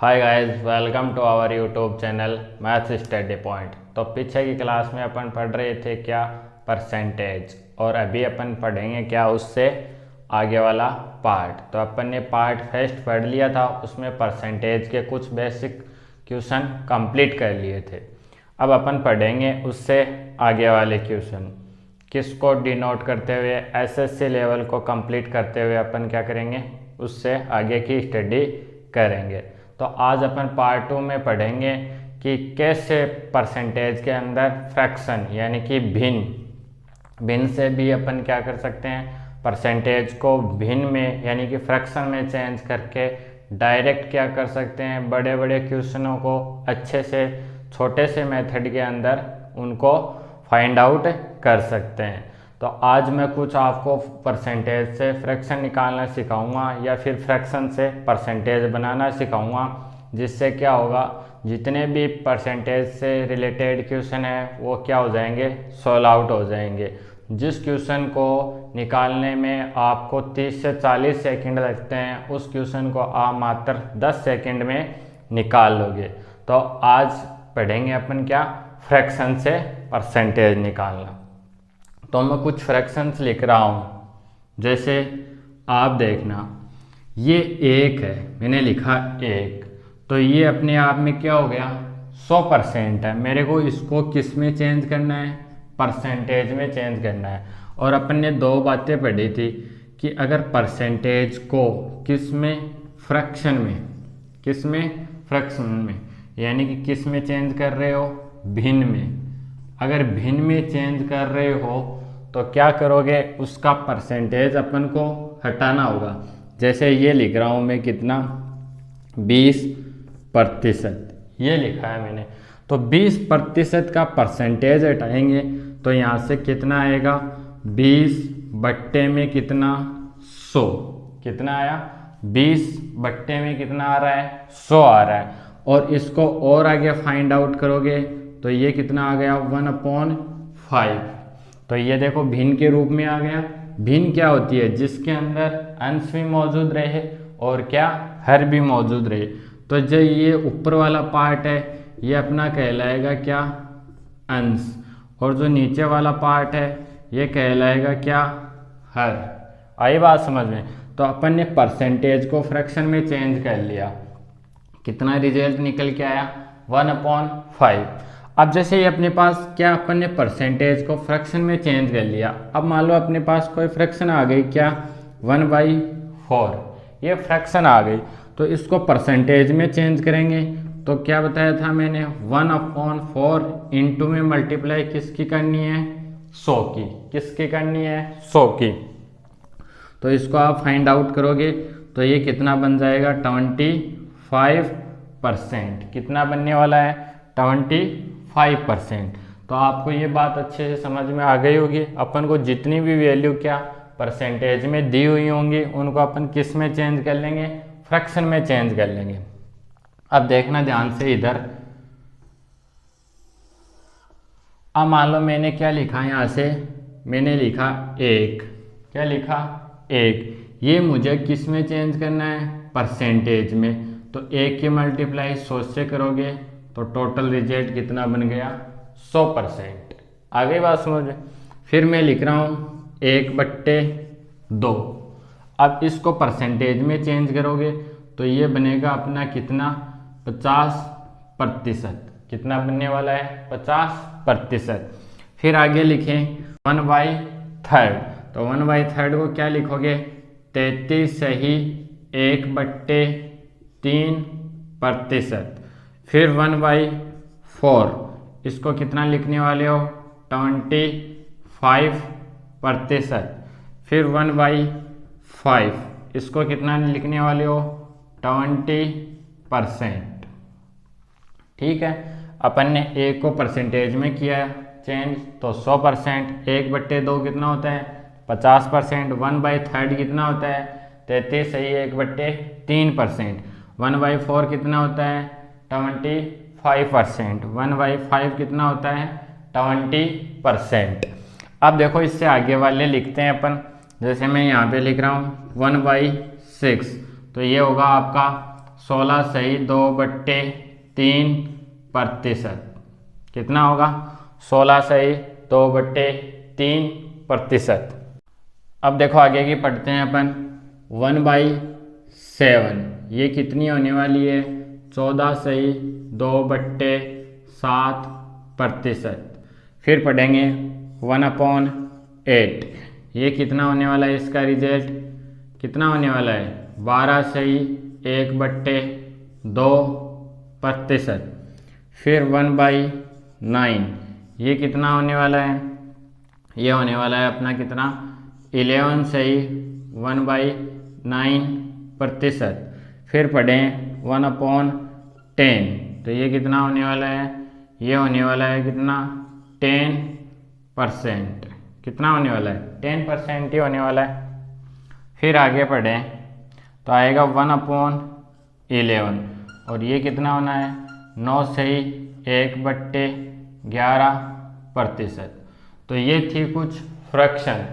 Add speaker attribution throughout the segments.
Speaker 1: Hi guys, welcome to our YouTube channel maths study point. तो पीछे की class में अपन पढ़ रहे थे क्या, परसेंटेज, और अभी अपन पढ़ेंगे क्या उससे आगे वाला पार्ट। तो अपन ने पार्ट फर्स्ट पढ़ लिया था, उसमें परसेंटेज के कुछ बेसिक क्वेश्चन कंप्लीट कर लिए थे। अब अपन पढ़ेंगे उससे आगे वाले क्वेश्चन, किसको डिनोट करते हुए एसएससी लेवल को कंप्लीट करते हुए अपन क्या करेंगे, उससे आगे की स्टडी करेंगे। तो आज अपन पार्ट 2 में पढ़ेंगे कि कैसे परसेंटेज के अंदर फ्रैक्शन यानी कि भिन्न से भी अपन क्या कर सकते हैं, परसेंटेज को भिन्न में यानी कि फ्रैक्शन में चेंज करके डायरेक्ट क्या कर सकते हैं, बड़े बड़े क्वेश्चनों को अच्छे से छोटे से मेथड के अंदर उनको फाइंड आउट कर सकते हैं। तो आज मैं कुछ आपको परसेंटेज से फ्रैक्शन निकालना सिखाऊंगा या फिर फ्रैक्शन से परसेंटेज बनाना सिखाऊंगा, जिससे क्या होगा, जितने भी परसेंटेज से रिलेटेड क्वेश्चन है वो क्या हो जाएंगे, सॉल्व आउट हो जाएंगे। जिस क्वेश्चन को निकालने में आपको 30 से 40 सेकंड लगते हैं, उस क्वेश्चन को आप मात्र 10 सेकंड में निकाल लोगे। तो आज पढ़ेंगे अपन क्या, फ्रैक्शन से परसेंटेज निकालना। तो मैं कुछ फ्रैक्शंस लिख रहा हूँ, जैसे आप देखना, ये 1 है, मैंने लिखा 1, तो ये अपने आप में क्या हो गया, 100% है। मेरे को इसको किस में चेंज करना है, परसेंटेज में चेंज करना है। और अपन ने दो बातें पढ़ी थी कि अगर परसेंटेज को किस में, फ्रैक्शन में, किस में, फ्रैक्शन में, यानी कि किस में चेंज कर रहे हो, भिन्न में। अगर भिन्न में चेंज कर रहे हो तो क्या करोगे, उसका परसेंटेज अपन को हटाना होगा। जैसे ये लिख रहा हूँ मैं कितना, 20%, ये लिखा है मैंने। तो 20% का परसेंटेज हटाएंगे तो यहाँ से कितना आएगा, 20 बट्टे में कितना, 100। कितना आया, 20 बट्टे में कितना आ रहा है, 100 आ रहा है। और इसको और आगे फाइंड आउट करोगे तो ये कितना आ गया, 1/5। तो ये देखो भिन्न के रूप में आ गया। भिन्न क्या होती है, जिसके अंदर अंश भी मौजूद रहे और क्या, हर भी मौजूद रहे। तो जो ये ऊपर वाला पार्ट है ये अपना कहलाएगा क्या, अंश, और जो नीचे वाला पार्ट है ये कहलाएगा क्या, हर। आई बात समझ में। तो अपन ने परसेंटेज को फ्रैक्शन में चेंज कर लिया, कितना रिजल्ट निकल के आया, 1/5। अब जैसे ये अपने पास क्या, अपन ने परसेंटेज को फ्रैक्शन में चेंज कर लिया। अब मान लो अपने पास कोई फ्रैक्शन आ गई, क्या, 1/4, ये फ्रैक्शन आ गई। तो इसको परसेंटेज में चेंज करेंगे तो क्या बताया था मैंने, 1/4 इंटू में मल्टीप्लाई किसकी करनी है, 100 की। किसकी करनी है, 100 की। तो इसको आप फाइंड आउट करोगे तो ये कितना बन जाएगा, 25%। कितना बनने वाला है, 25%। तो आपको ये बात अच्छे से समझ में आ गई होगी। अपन को जितनी भी वैल्यू क्या परसेंटेज में दी हुई होंगी उनको अपन किस में चेंज कर लेंगे, फ्रैक्शन में चेंज कर लेंगे। अब देखना ध्यान से इधर, अब मान लो मैंने क्या लिखा, यहाँ से मैंने लिखा 1, क्या लिखा, 1। ये मुझे किस में चेंज करना है, परसेंटेज में। तो 1 की मल्टीप्लाई 100 से करोगे तो टोटल रिजल्ट कितना बन गया, 100%। आगे बात समझ। फिर मैं लिख रहा हूँ 1/2। अब इसको परसेंटेज में चेंज करोगे तो ये बनेगा अपना कितना, 50%। कितना बनने वाला है, 50%। फिर आगे लिखें 1/3। तो 1/3 को क्या लिखोगे, 33 सही 1/3%। फिर 1/4, इसको कितना लिखने वाले हो, 25%। फिर 1/5, इसको कितना लिखने वाले हो, 20%। ठीक है। अपन ने 1 को परसेंटेज में किया चेंज तो 100%। 1/2 कितना होता है, 50%। 1/3 कितना होता है, 33 सही 1/3%। 1/4 कितना होता है, 25%। 1/5 कितना होता है, 20%। अब देखो इससे आगे वाले लिखते हैं अपन, जैसे मैं यहाँ पे लिख रहा हूँ 1/6, तो ये होगा आपका 16/3%। कितना होगा? 16/3%। अब देखो आगे की पढ़ते हैं अपन। 1/7 ये कितनी होने वाली है? 14/2/7%। फिर पढ़ेंगे 1/8 ये कितना होने वाला है? इसका रिजल्ट कितना होने वाला है? 12/1/2%। फिर 1/9 ये कितना होने वाला है? ये होने वाला है अपना कितना? 11/1/9%। फिर पढ़ें 1/10 तो ये कितना होने वाला है? ये होने वाला है कितना? 10%। कितना होने वाला है? 10% ही होने वाला है। फिर आगे पढ़ें तो आएगा 1/11 और ये कितना होना है? 9/1/11%। तो ये थी कुछ फ्रैक्शन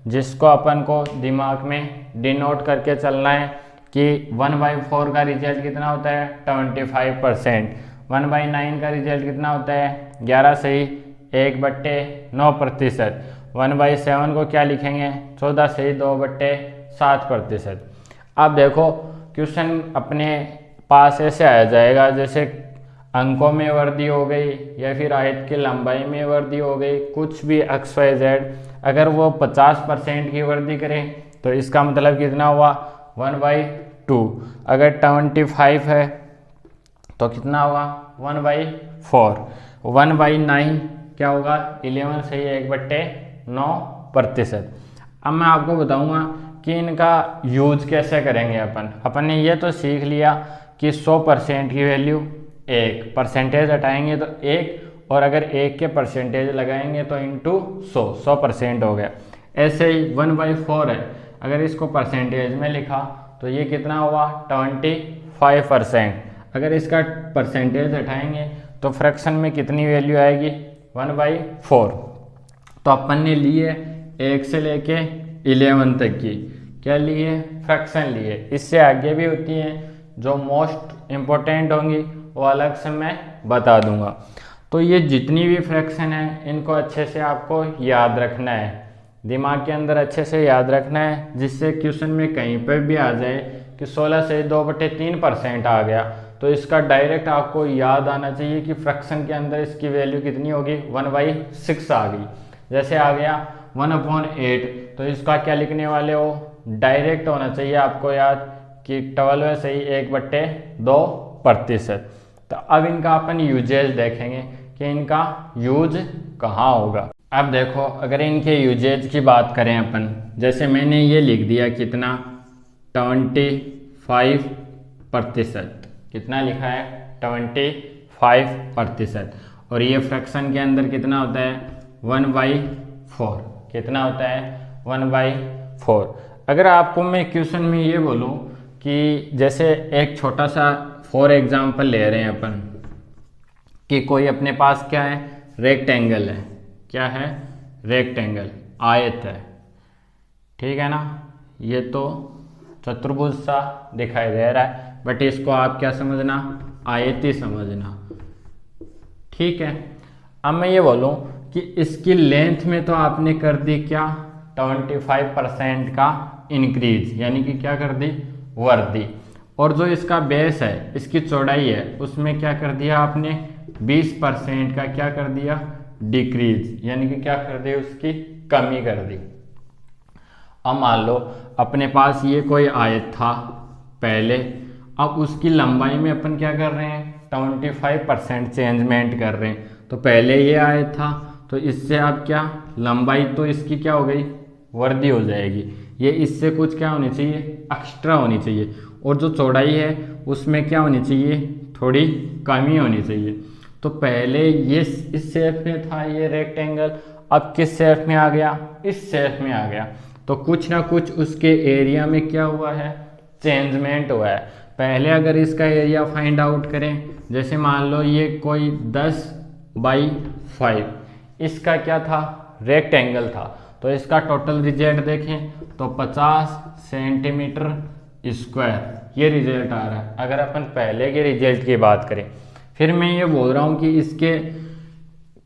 Speaker 1: जिसको अपन को दिमाग में डिनोट करके चलना है कि 1/4 का रिजल्ट कितना होता है? 25%। 1/9 का रिजल्ट कितना होता है? 11/1/9%। 1/7 को क्या लिखेंगे? 14/2/7%। अब देखो क्वेश्चन अपने पास ऐसे आ जाएगा जैसे अंकों में वृद्धि हो गई या फिर आयत की लंबाई में वृद्धि हो गई, कुछ भी XYZ। अगर वो 50% की वृद्धि करें तो इसका मतलब कितना हुआ? 1/2। अगर 25 है तो कितना होगा? 1/4। 1/9 क्या होगा? 11/1/9%। अब मैं आपको बताऊंगा कि इनका यूज कैसे करेंगे। अपन ने ये तो सीख लिया कि 100% की वैल्यू 1, परसेंटेज हटाएंगे तो 1, और अगर 1 के परसेंटेज लगाएंगे तो इंटू 100% हो गया। ऐसे ही 1/4 है, अगर इसको परसेंटेज में लिखा तो ये कितना हुआ? 25%। अगर इसका परसेंटेज हटाएंगे तो फ्रैक्शन में कितनी वैल्यू आएगी? 1/4। तो अपन ने लिए 1 से लेके 11 तक की क्या लिए? फ्रैक्शन लिए। इससे आगे भी होती हैं जो मोस्ट इम्पोर्टेंट होंगी वो अलग से मैं बता दूंगा। तो ये जितनी भी फ्रैक्शन है इनको अच्छे से आपको याद रखना है, दिमाग के अंदर अच्छे से याद रखना है, जिससे क्वेश्चन में कहीं पर भी आ जाए कि 16/2/3% आ गया तो इसका डायरेक्ट आपको याद आना चाहिए कि फ्रैक्शन के अंदर इसकी वैल्यू कितनी होगी? 1/6 आ गई। जैसे आ गया 1/8 तो इसका क्या लिखने वाले हो? डायरेक्ट होना चाहिए आपको याद कि 12 से ही 1/2%। तो अब इनका अपन यूजेज देखेंगे कि इनका यूज कहाँ होगा। अब देखो अगर इनके यूजेज की बात करें अपन, जैसे मैंने ये लिख दिया कितना? 25%। कितना लिखा है? 25%। और ये फ्रैक्शन के अंदर कितना होता है? 1/4। कितना होता है? 1/4। अगर आपको मैं क्वेश्चन में ये बोलूं कि जैसे एक छोटा सा फॉर एग्जांपल ले रहे हैं अपन कि कोई अपने पास क्या है? रेक्टेंगल है। क्या है? रेक्टेंगल, आयत है। ठीक है ना? ये तो चतुर्भुज सा दिखाई दे रहा है बट इसको आप क्या समझना? आयत ही समझना। ठीक है। अब मैं ये बोलूं कि इसकी लेंथ में तो आपने कर दी क्या? 25% का इंक्रीज, यानी कि क्या कर दी? वृद्धि। और जो इसका बेस है, इसकी चौड़ाई है, उसमें क्या कर दिया आपने? 20% का क्या कर दिया? डिक्रीज, यानी कि क्या कर दी? उसकी कमी कर दी। अब मान लो अपने पास ये कोई आयत था पहले, अब उसकी लंबाई में अपन क्या कर रहे हैं? 25% चेंजमेंट कर रहे हैं। तो पहले ये आयत था तो इससे अब क्या? लंबाई तो इसकी क्या हो गई? वृद्धि हो जाएगी। ये इससे कुछ क्या होनी चाहिए? एक्स्ट्रा होनी चाहिए। और जो चौड़ाई है उसमें क्या होनी चाहिए? थोड़ी कमी होनी चाहिए। तो पहले ये इस शेप में था ये रेक्टेंगल, अब किस शेप में आ गया? इस शेप में आ गया। तो कुछ ना कुछ उसके एरिया में क्या हुआ है? चेंजमेंट हुआ है। पहले अगर इसका एरिया फाइंड आउट करें, जैसे मान लो ये कोई 10/5 इसका क्या था? रेक्टेंगल था। तो इसका टोटल रिजल्ट देखें तो 50 सेंटीमीटर स्क्वायर ये रिजल्ट आ रहा है। अगर अपन पहले के रिजल्ट की बात करें, फिर मैं ये बोल रहा हूँ कि इसके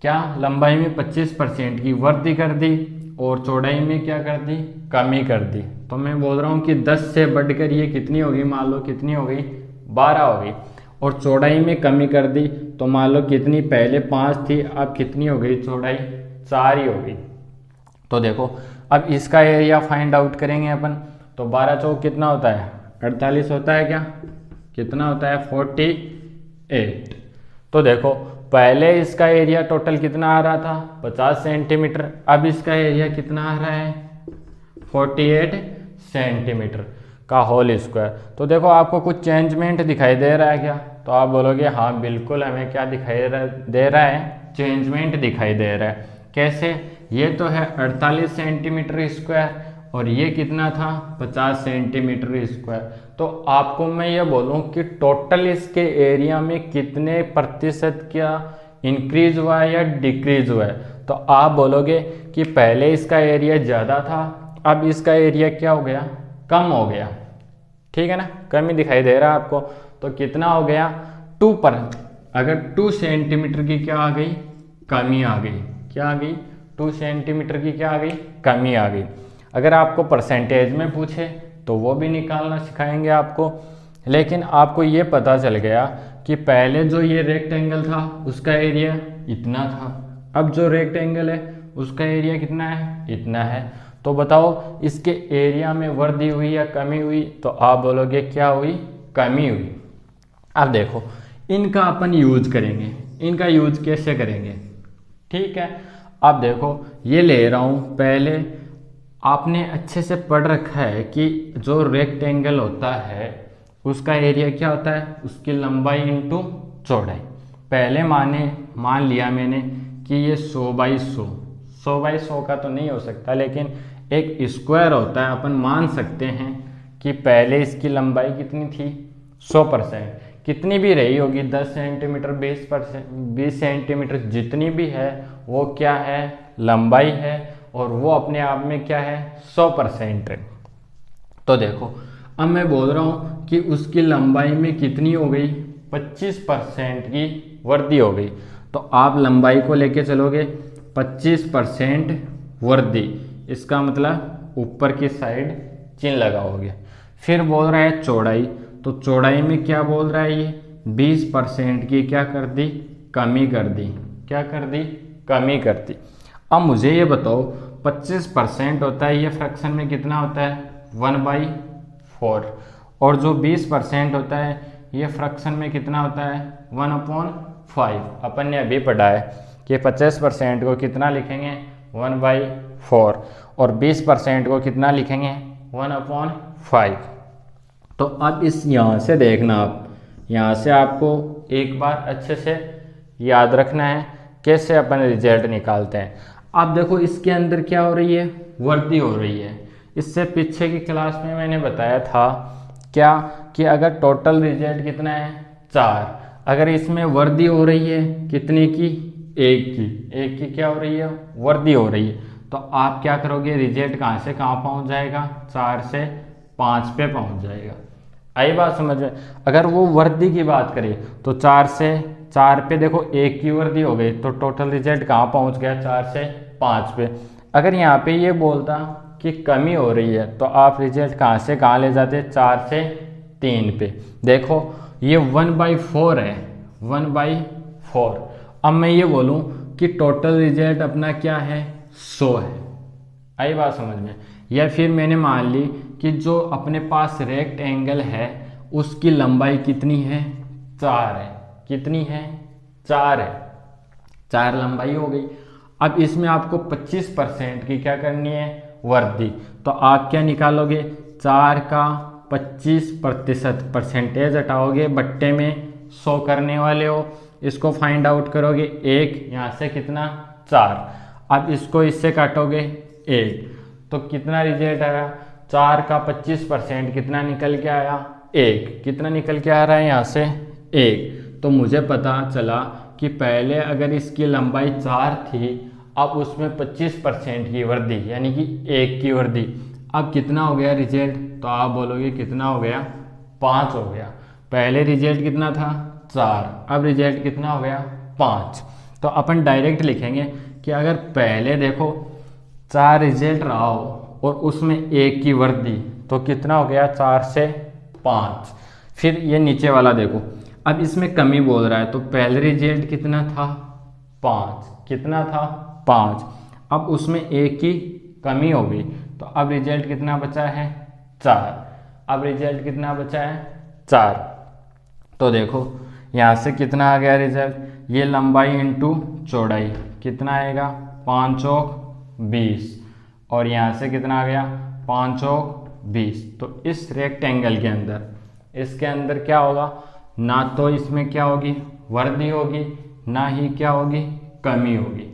Speaker 1: क्या लंबाई में 25% की वृद्धि कर दी और चौड़ाई में क्या कर दी, कमी कर दी। तो मैं बोल रहा हूँ कि 10 से बढ़कर ये कितनी होगी, मान लो कितनी हो गई, 12 हो गई। और चौड़ाई में कमी कर दी तो मान लो कितनी, पहले 5 थी, अब कितनी हो गई, चौड़ाई 4 ही हो गई। तो देखो अब इसका एरिया फाइंड आउट करेंगे अपन। तो 12 चौक कितना होता है, 48 होता है क्या, कितना होता है, 48। तो देखो पहले इसका एरिया टोटल कितना आ रहा था, 50 सेंटीमीटर। अब इसका एरिया कितना आ रहा है, 48 सेंटीमीटर का होल स्क्वायर। तो देखो आपको कुछ चेंजमेंट दिखाई दे रहा है क्या, तो आप बोलोगे हाँ बिल्कुल हमें क्या दिखाई दे रहा है, चेंजमेंट दिखाई दे रहा है। कैसे, ये तो है 48 सेंटीमीटर स्क्वायर और ये कितना था, 50 सेंटीमीटर स्क्वायर। तो आपको मैं ये बोलूँ कि टोटल इसके एरिया में कितने प्रतिशत क्या इंक्रीज हुआ है या डिक्रीज हुआ है, तो आप बोलोगे कि पहले इसका एरिया ज़्यादा था, अब इसका एरिया क्या हो गया, कम हो गया। ठीक है ना, कमी दिखाई दे रहा है आपको। तो कितना हो गया, 2 पर, अगर 2 सेंटीमीटर की क्या आ गई, कमी आ गई, क्या आ गई, 2 सेंटीमीटर की क्या आ गई, कमी आ गई। अगर आपको परसेंटेज में पूछे तो वो भी निकालना सिखाएंगे आपको। लेकिन आपको ये पता चल गया कि पहले जो ये रेक्टेंगल था उसका एरिया इतना था, अब जो रेक्टेंगल है उसका एरिया कितना है, इतना है। तो बताओ इसके एरिया में वृद्धि हुई या कमी हुई, तो आप बोलोगे क्या हुई, कमी हुई। अब देखो इनका अपन यूज करेंगे, इनका यूज कैसे करेंगे, ठीक है। अब देखो ये ले रहा हूँ, पहले आपने अच्छे से पढ़ रखा है कि जो रेक्टेंगल होता है उसका एरिया क्या होता है, उसकी लंबाई इंटू चौड़ाई। पहले मान लिया मैंने कि ये 100 बाई 100, 100 बाई 100 का तो नहीं हो सकता, लेकिन एक स्क्वायर होता है, अपन मान सकते हैं कि पहले इसकी लंबाई कितनी थी, 100%, कितनी भी रही होगी, 10 सेंटीमीटर, 20 सेंटीमीटर, जितनी भी है वो क्या है, लंबाई है, और वो अपने आप में क्या है, 100% है। तो देखो अब मैं बोल रहा हूँ कि उसकी लंबाई में कितनी हो गई, 25% की वृद्धि हो गई। तो आप लंबाई को लेके चलोगे 25% वृद्धि, इसका मतलब ऊपर की साइड चिन्ह लगाओगे। फिर बोल रहा है चौड़ाई, तो चौड़ाई में क्या बोल रहा है, ये 20% की क्या कर दी, कमी कर दी, क्या कर दी, कमी कर दी। अब मुझे ये बताओ 25% होता है, ये फ्रैक्शन में कितना होता है, 1/4, और जो 20% होता है ये फ्रैक्शन में कितना होता है, 1/5। अपन ने अभी पढ़ा है कि 50% को कितना लिखेंगे, 1/4, और 20% को कितना लिखेंगे, 1/5। तो अब इस यहाँ से देखना, आप यहाँ से आपको एक बार अच्छे से याद रखना है कैसे अपन रिजल्ट निकालते हैं। आप देखो इसके अंदर क्या हो रही है, वृद्धि हो रही है। इससे पीछे की क्लास में मैंने बताया था क्या, कि अगर टोटल रिजल्ट कितना है, 4, अगर इसमें वृद्धि हो रही है कितने की, 1 की क्या हो रही है, वृद्धि हो रही है, तो आप क्या करोगे, रिजल्ट कहाँ से कहाँ पहुँच जाएगा, 4 से 5 पे पहुँच जाएगा। आई बात समझ में। अगर वो वृद्धि की बात करें तो 4 से 4 पे देखो 1 की वृद्धि हो गई, तो टोटल रिजल्ट कहाँ पहुँच गया, 4 से 5 पे। अगर यहाँ पे ये बोलता कि कमी हो रही है तो आप रिजल्ट कहाँ से कहाँ ले जाते, 4 से 3 पे। देखो ये 1/4 है, 1/4। अब मैं ये बोलूँ कि टोटल रिजल्ट अपना क्या है, 100 है। आई बात समझ में। या फिर मैंने मान ली कि जो अपने पास रेक्टेंगल है उसकी लंबाई कितनी है, 4 है, कितनी है, 4 है, 4 लंबाई हो गई। अब इसमें आपको 25% की क्या करनी है, वृद्धि। तो आप क्या निकालोगे, 4 का 25% परसेंटेज हटाओगे, बट्टे में 100 करने वाले हो, इसको फाइंड आउट करोगे, 1 यहाँ से कितना, 4। अब इसको इससे काटोगे 1, तो कितना रिजल्ट आया, 4 का 25% कितना निकल के आया, 1। कितना निकल के आ रहा है यहाँ से, 1। तो मुझे पता चला कि पहले अगर इसकी लंबाई 4 थी, अब उसमें 25% की वृद्धि, यानी कि 1 की वृद्धि। अब कितना हो गया रिजल्ट, तो आप बोलोगे कितना हो गया, 5 हो गया। पहले रिजल्ट कितना था 4, अब रिजल्ट कितना हो गया 5। तो अपन डायरेक्ट लिखेंगे कि अगर पहले देखो 4 रिजल्ट रहा हो और उसमें एक की वर्दी, तो कितना हो गया 4 से 5। फिर ये नीचे वाला देखो, अब इसमें कमी बोल रहा है, तो पहले रिजल्ट कितना था 5, कितना था 5, अब उसमें एक की कमी हो गई, तो अब रिजल्ट कितना बचा है 4। अब रिजल्ट कितना बचा है 4। तो देखो यहाँ से कितना आ गया रिजल्ट, ये लंबाई इंटू चौड़ाई कितना आएगा 5 चौक 20, और यहाँ से कितना आ गया 5 चौक 20। तो इस रेक्टेंगल के अंदर, इसके अंदर क्या होगा, ना तो इसमें क्या होगी वर्दी होगी, ना ही क्या होगी कमी होगी।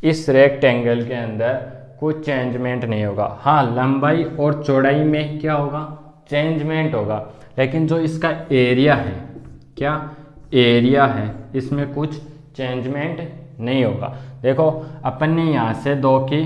Speaker 1: इस रेक्टेंगल के अंदर कुछ चेंजमेंट नहीं होगा। हाँ, लंबाई और चौड़ाई में क्या होगा चेंजमेंट होगा, लेकिन जो इसका एरिया है, क्या एरिया है, इसमें कुछ चेंजमेंट नहीं होगा। देखो अपन ने यहाँ से 2 की,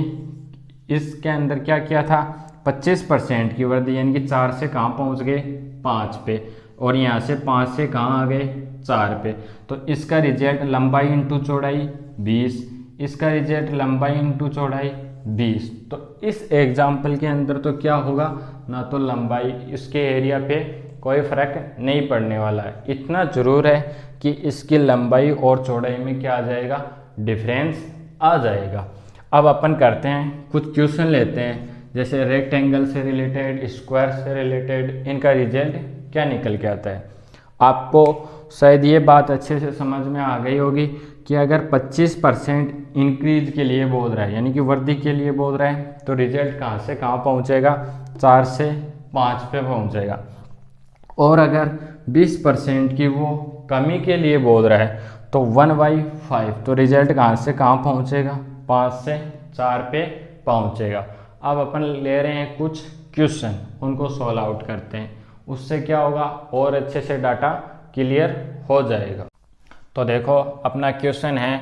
Speaker 1: इसके अंदर क्या किया था 25% की वर्दी, यानी कि 4 से कहाँ पहुँच गए 5 पे, और यहाँ से 5 से कहाँ आ गए 4 पे। तो इसका रिजल्ट लंबाई इंटू चौड़ाई 20, इसका रिजल्ट लंबाई इंटू चौड़ाई 20। तो इस एग्जाम्पल के अंदर तो क्या होगा, ना तो लंबाई, इसके एरिया पे कोई फ़र्क नहीं पड़ने वाला है। इतना ज़रूर है कि इसकी लंबाई और चौड़ाई में क्या आ जाएगा डिफरेंस आ जाएगा। अब अपन करते हैं कुछ क्वेश्चन लेते हैं, जैसे रेक्टेंगल से रिलेटेड, स्क्वायर से रिलेटेड, इनका रिजल्ट क्या निकल के आता है। आपको शायद ये बात अच्छे से समझ में आ गई होगी कि अगर 25% इंक्रीज के लिए बोल रहा है, यानी कि वृद्धि के लिए बोल रहा है, तो रिजल्ट कहाँ से कहाँ पहुँचेगा 4 से 5 पे पहुँचेगा। और अगर 20% की वो कमी के लिए बोल रहा है तो 1/5, तो रिजल्ट कहाँ से कहाँ पहुँचेगा 5 से 4 पे पहुँचेगा। अब अपन ले रहे हैं कुछ क्वेश्चन, उनको सॉल्व आउट करते हैं, उससे क्या होगा और अच्छे से डाटा क्लियर हो जाएगा। तो देखो अपना क्वेश्चन है,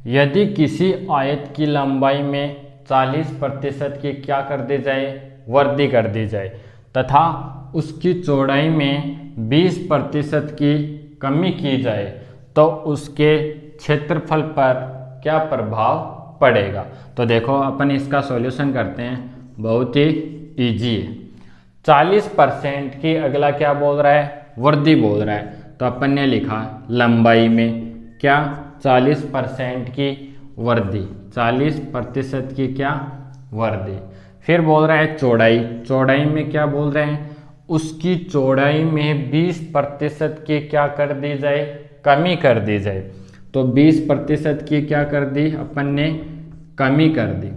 Speaker 1: यदि किसी आयत की लंबाई में 40% की क्या कर दी जाए वृद्धि कर दी जाए, तथा उसकी चौड़ाई में 20% की कमी की जाए, तो उसके क्षेत्रफल पर क्या प्रभाव पड़ेगा। तो देखो अपन इसका सॉल्यूशन करते हैं, बहुत ही इजी है। 40% की अगला क्या बोल रहा है वृद्धि बोल रहा है, तो अपन ने लिखा लंबाई में क्या 40% की वृद्धि, 40% की क्या वृद्धि। फिर बोल रहा है चौड़ाई, चौड़ाई में क्या बोल रहे हैं उसकी चौड़ाई में 20% की क्या कर दी जाए कमी कर दी जाए। तो 20% की क्या कर दी अपन ने कमी कर दी।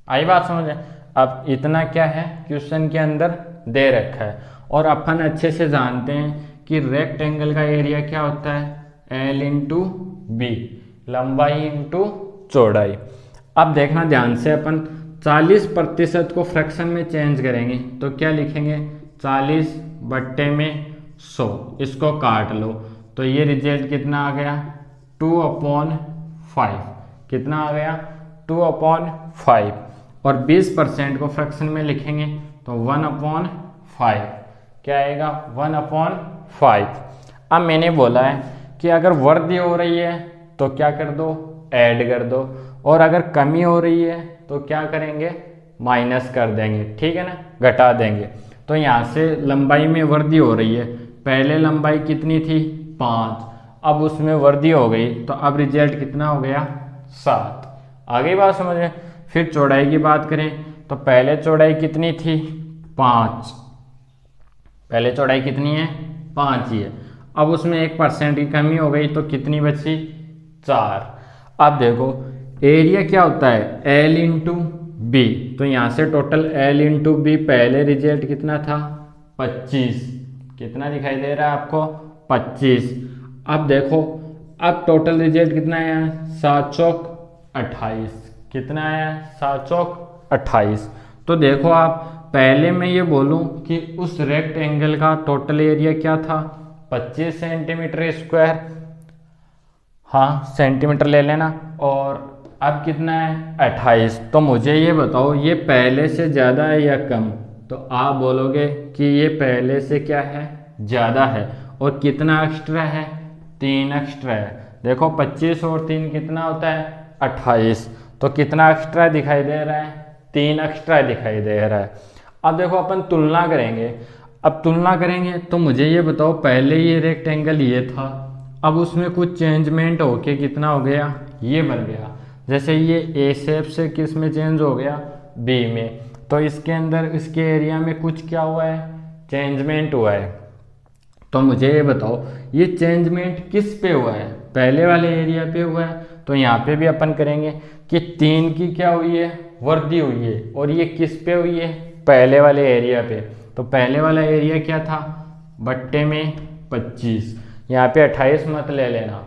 Speaker 1: आई बात समझ में। अब इतना क्या है क्वेश्चन के अंदर दे रखा है, और अपन अच्छे से जानते हैं कि रेक्टेंगल का एरिया क्या होता है L इंटू बी, लंबाई इंटू चौड़ाई। अब देखना ध्यान से, अपन 40% को फ्रैक्शन में चेंज करेंगे तो क्या लिखेंगे 40/100, इसको काट लो तो ये रिजल्ट कितना आ गया 2/5, कितना आ गया 2/5। और 20% को फ्रैक्शन में लिखेंगे तो 1/5, क्या आएगा 1/5। अब मैंने बोला है कि अगर वृद्धि हो रही है तो क्या कर दो ऐड कर दो, और अगर कमी हो रही है तो क्या करेंगे माइनस कर देंगे, ठीक है ना, घटा देंगे। तो यहाँ से लंबाई में वृद्धि हो रही है, पहले लंबाई कितनी थी 5, अब उसमें वृद्धि हो गई तो अब रिजल्ट कितना हो गया 7। आगे बात समझ में। फिर चौड़ाई की बात करें तो पहले चौड़ाई कितनी थी 5, पहले चौड़ाई कितनी है 5 ही है, अब उसमें 1% की कमी हो गई तो कितनी बची 4। अब देखो एरिया क्या होता है L इंटू बी, तो यहाँ से टोटल L इंटू बी, पहले रिजल्ट कितना था 25, कितना दिखाई दे रहा है आपको 25। अब देखो अब टोटल रिजल्ट कितना आया 7 चौक 28, कितना आया 7 चौक 28। तो देखो आप पहले मैं ये बोलूँ कि उस रेक्टेंगल का टोटल एरिया क्या था 25 सेंटीमीटर स्क्वायर, हाँ सेंटीमीटर ले लेना, और अब कितना है 28। तो मुझे ये बताओ ये पहले से ज़्यादा है या कम, तो आप बोलोगे कि ये पहले से क्या है, ज़्यादा है। और कितना एक्स्ट्रा है, 3 एक्स्ट्रा है। देखो 25 और 3 कितना होता है, 28। तो कितना एक्स्ट्रा दिखाई दे रहा है, 3 एक्स्ट्रा दिखाई दे रहा है। अब देखो अपन तुलना करेंगे। अब तुलना करेंगे तो मुझे ये बताओ, पहले ये रेक्टेंगल ये था, अब उसमें कुछ चेंजमेंट होके कितना हो गया, ये बन गया। जैसे ये ए शेप से किस में चेंज हो गया, बी में। तो इसके अंदर इसके एरिया में कुछ क्या हुआ है, चेंजमेंट हुआ है। तो मुझे ये बताओ ये चेंजमेंट किस पे हुआ है, पहले वाले एरिया पे हुआ है। तो यहाँ पे भी अपन करेंगे कि 3 की क्या हुई है, वृद्धि हुई है। और ये किस पे हुई है, पहले वाले एरिया पे। तो पहले वाला एरिया क्या था, बट्टे में 25। यहाँ पे 28 मत ले लेना।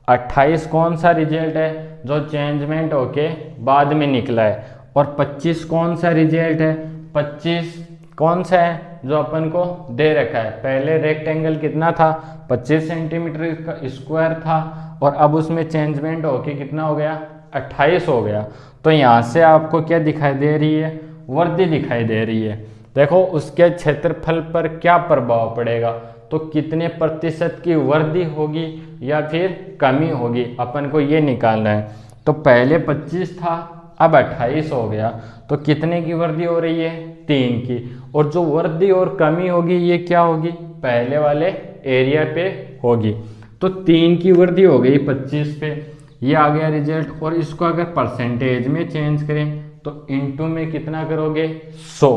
Speaker 1: 28 कौन सा रिजल्ट है, जो चेंजमेंट होके बाद में निकला है। और 25 कौन सा रिजल्ट है, 25 कौन सा है, जो अपन को दे रखा है। पहले रेक्टेंगल कितना था, 25 सेंटीमीटर स्क्वायर था, और अब उसमें चेंजमेंट होके कितना हो गया, 28 हो गया। तो यहाँ से आपको क्या दिखाई दे रही है, वृद्धि दिखाई दे रही है। देखो उसके क्षेत्रफल पर क्या प्रभाव पड़ेगा, तो कितने प्रतिशत की वृद्धि होगी या फिर कमी होगी, अपन को ये निकालना है। तो पहले 25 था, अब 28 हो गया। तो कितने की वृद्धि हो रही है, 3 की। और जो वृद्धि और कमी होगी ये क्या होगी, पहले वाले एरिया पे होगी। तो 3 की वृद्धि हो गई 25 पे, ये आ गया रिजल्ट। और इसको अगर परसेंटेज में चेंज करें तो इनटू में कितना करोगे, 100।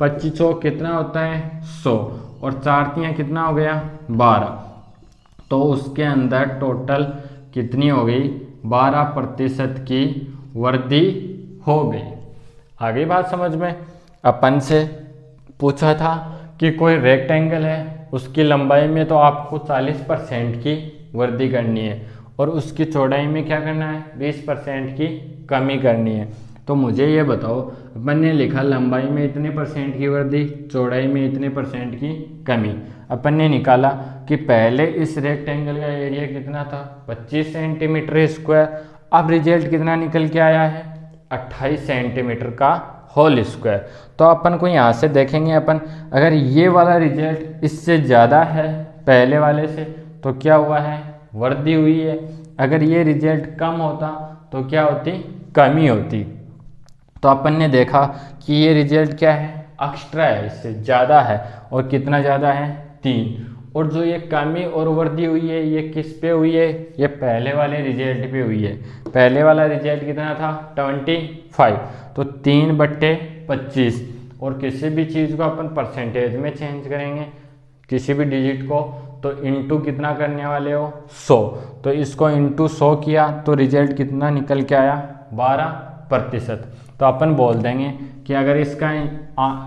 Speaker 1: 25 कितना होता है, 100। और 4 कितना हो गया, 12। तो उसके अंदर टोटल कितनी हो गई, 12% की वृद्धि हो गई। आ गई बात समझ में। अपन से पूछा था कि कोई रेक्टेंगल है, उसकी लंबाई में तो आपको 40% की वृद्धि करनी है, और उसकी चौड़ाई में क्या करना है, 20% की कमी करनी है। तो मुझे ये बताओ, अपन ने लिखा लंबाई में इतने % की वृद्धि, चौड़ाई में इतने % की कमी। अपन ने निकाला कि पहले इस रेक्टेंगल का एरिया कितना था, 25 सेंटीमीटर स्क्वायर। अब रिजल्ट कितना निकल के आया है, 28 सेंटीमीटर का होल स्क्वायर। तो अपन को यहाँ से देखेंगे अपन, अगर ये वाला रिजल्ट इससे ज़्यादा है पहले वाले से, तो क्या हुआ है, वृद्धि हुई है। अगर ये रिजल्ट कम होता तो क्या होती, कमी होती। तो अपन ने देखा कि ये रिजल्ट क्या है, एक्स्ट्रा है, इससे ज़्यादा है। और कितना ज़्यादा है, 3। और जो ये कमी और वृद्धि हुई है ये किस पे हुई है, ये पहले वाले रिजल्ट पे हुई है। पहले वाला रिजल्ट कितना था, 25। तो 3/25। और किसी भी चीज़ को अपन परसेंटेज में चेंज करेंगे, किसी भी डिजिट को, तो इंटू कितना करने वाले हो, 100। तो इसको इंटू 100 किया तो रिजल्ट कितना निकल के आया, 12%। तो अपन बोल देंगे कि अगर इसका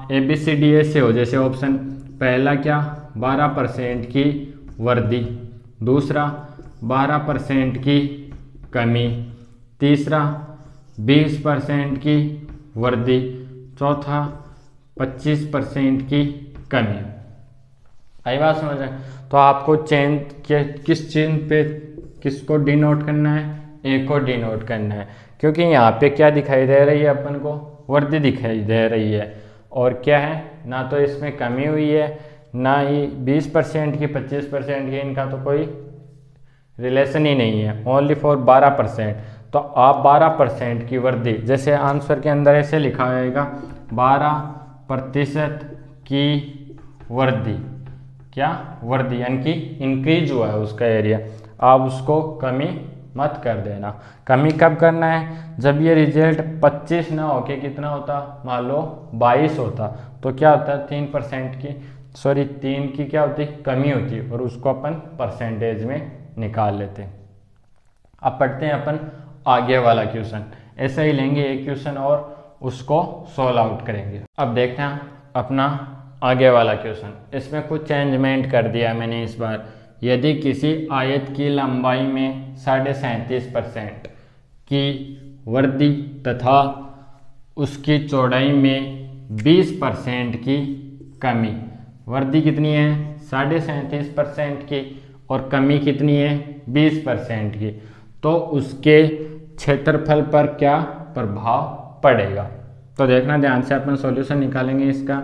Speaker 1: ABCD से हो, जैसे ऑप्शन पहला क्या, 12% की वृद्धि, दूसरा 12% की कमी, तीसरा 20% की वृद्धि, चौथा 25% की कमी। आई बात समझ में। तो आपको चेन के किस चेन पे किसको डिनोट करना है, ए को डिनोट करना है, क्योंकि यहाँ पे क्या दिखाई दे रही है, अपन को वृद्धि दिखाई दे रही है। और क्या है, ना तो इसमें कमी हुई है, ना ही 20% की 25% की, इनका तो कोई रिलेशन ही नहीं है, ओनली फॉर 12%। तो आप 12% की वृद्धि, जैसे आंसर के अंदर ऐसे लिखा जाएगा, 12% की वृद्धि, क्या वृद्धि, यानी कि इंक्रीज हुआ है उसका एरिया। आप उसको कमी मत कर देना। कमी कब करना है, जब ये रिजल्ट 25 ना होके कितना होता, मान लो 22 होता, तो क्या होता, 3% की 3 की क्या होती, कमी होती, और उसको अपन परसेंटेज में निकाल लेते। अब पढ़ते हैं अपन आगे वाला क्वेश्चन। ऐसे ही लेंगे एक क्वेश्चन और उसको सॉल्व आउट करेंगे। अब देखते हैं अपना आगे वाला क्वेश्चन। इसमें कुछ चेंजमेंट कर दिया मैंने इस बार। यदि किसी आयत की लंबाई में 37.5% की वृद्धि तथा उसकी चौड़ाई में 20% की कमी, वृद्धि कितनी है, 37.5% की, और कमी कितनी है, 20% की, तो उसके क्षेत्रफल पर क्या प्रभाव पड़ेगा। तो देखना ध्यान से, अपन सॉल्यूशन निकालेंगे इसका।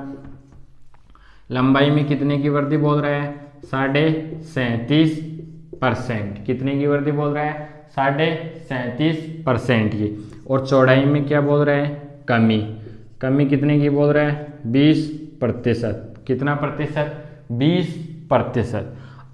Speaker 1: लंबाई में कितने की वृद्धि बोल रहा है? 37.5%। कितने की वृद्धि बोल रहा है? 37.5% की। और चौड़ाई में क्या बोल रहा है? कमी। कमी कितने की बोल रहा है? 20%। कितना प्रतिशत? 20%।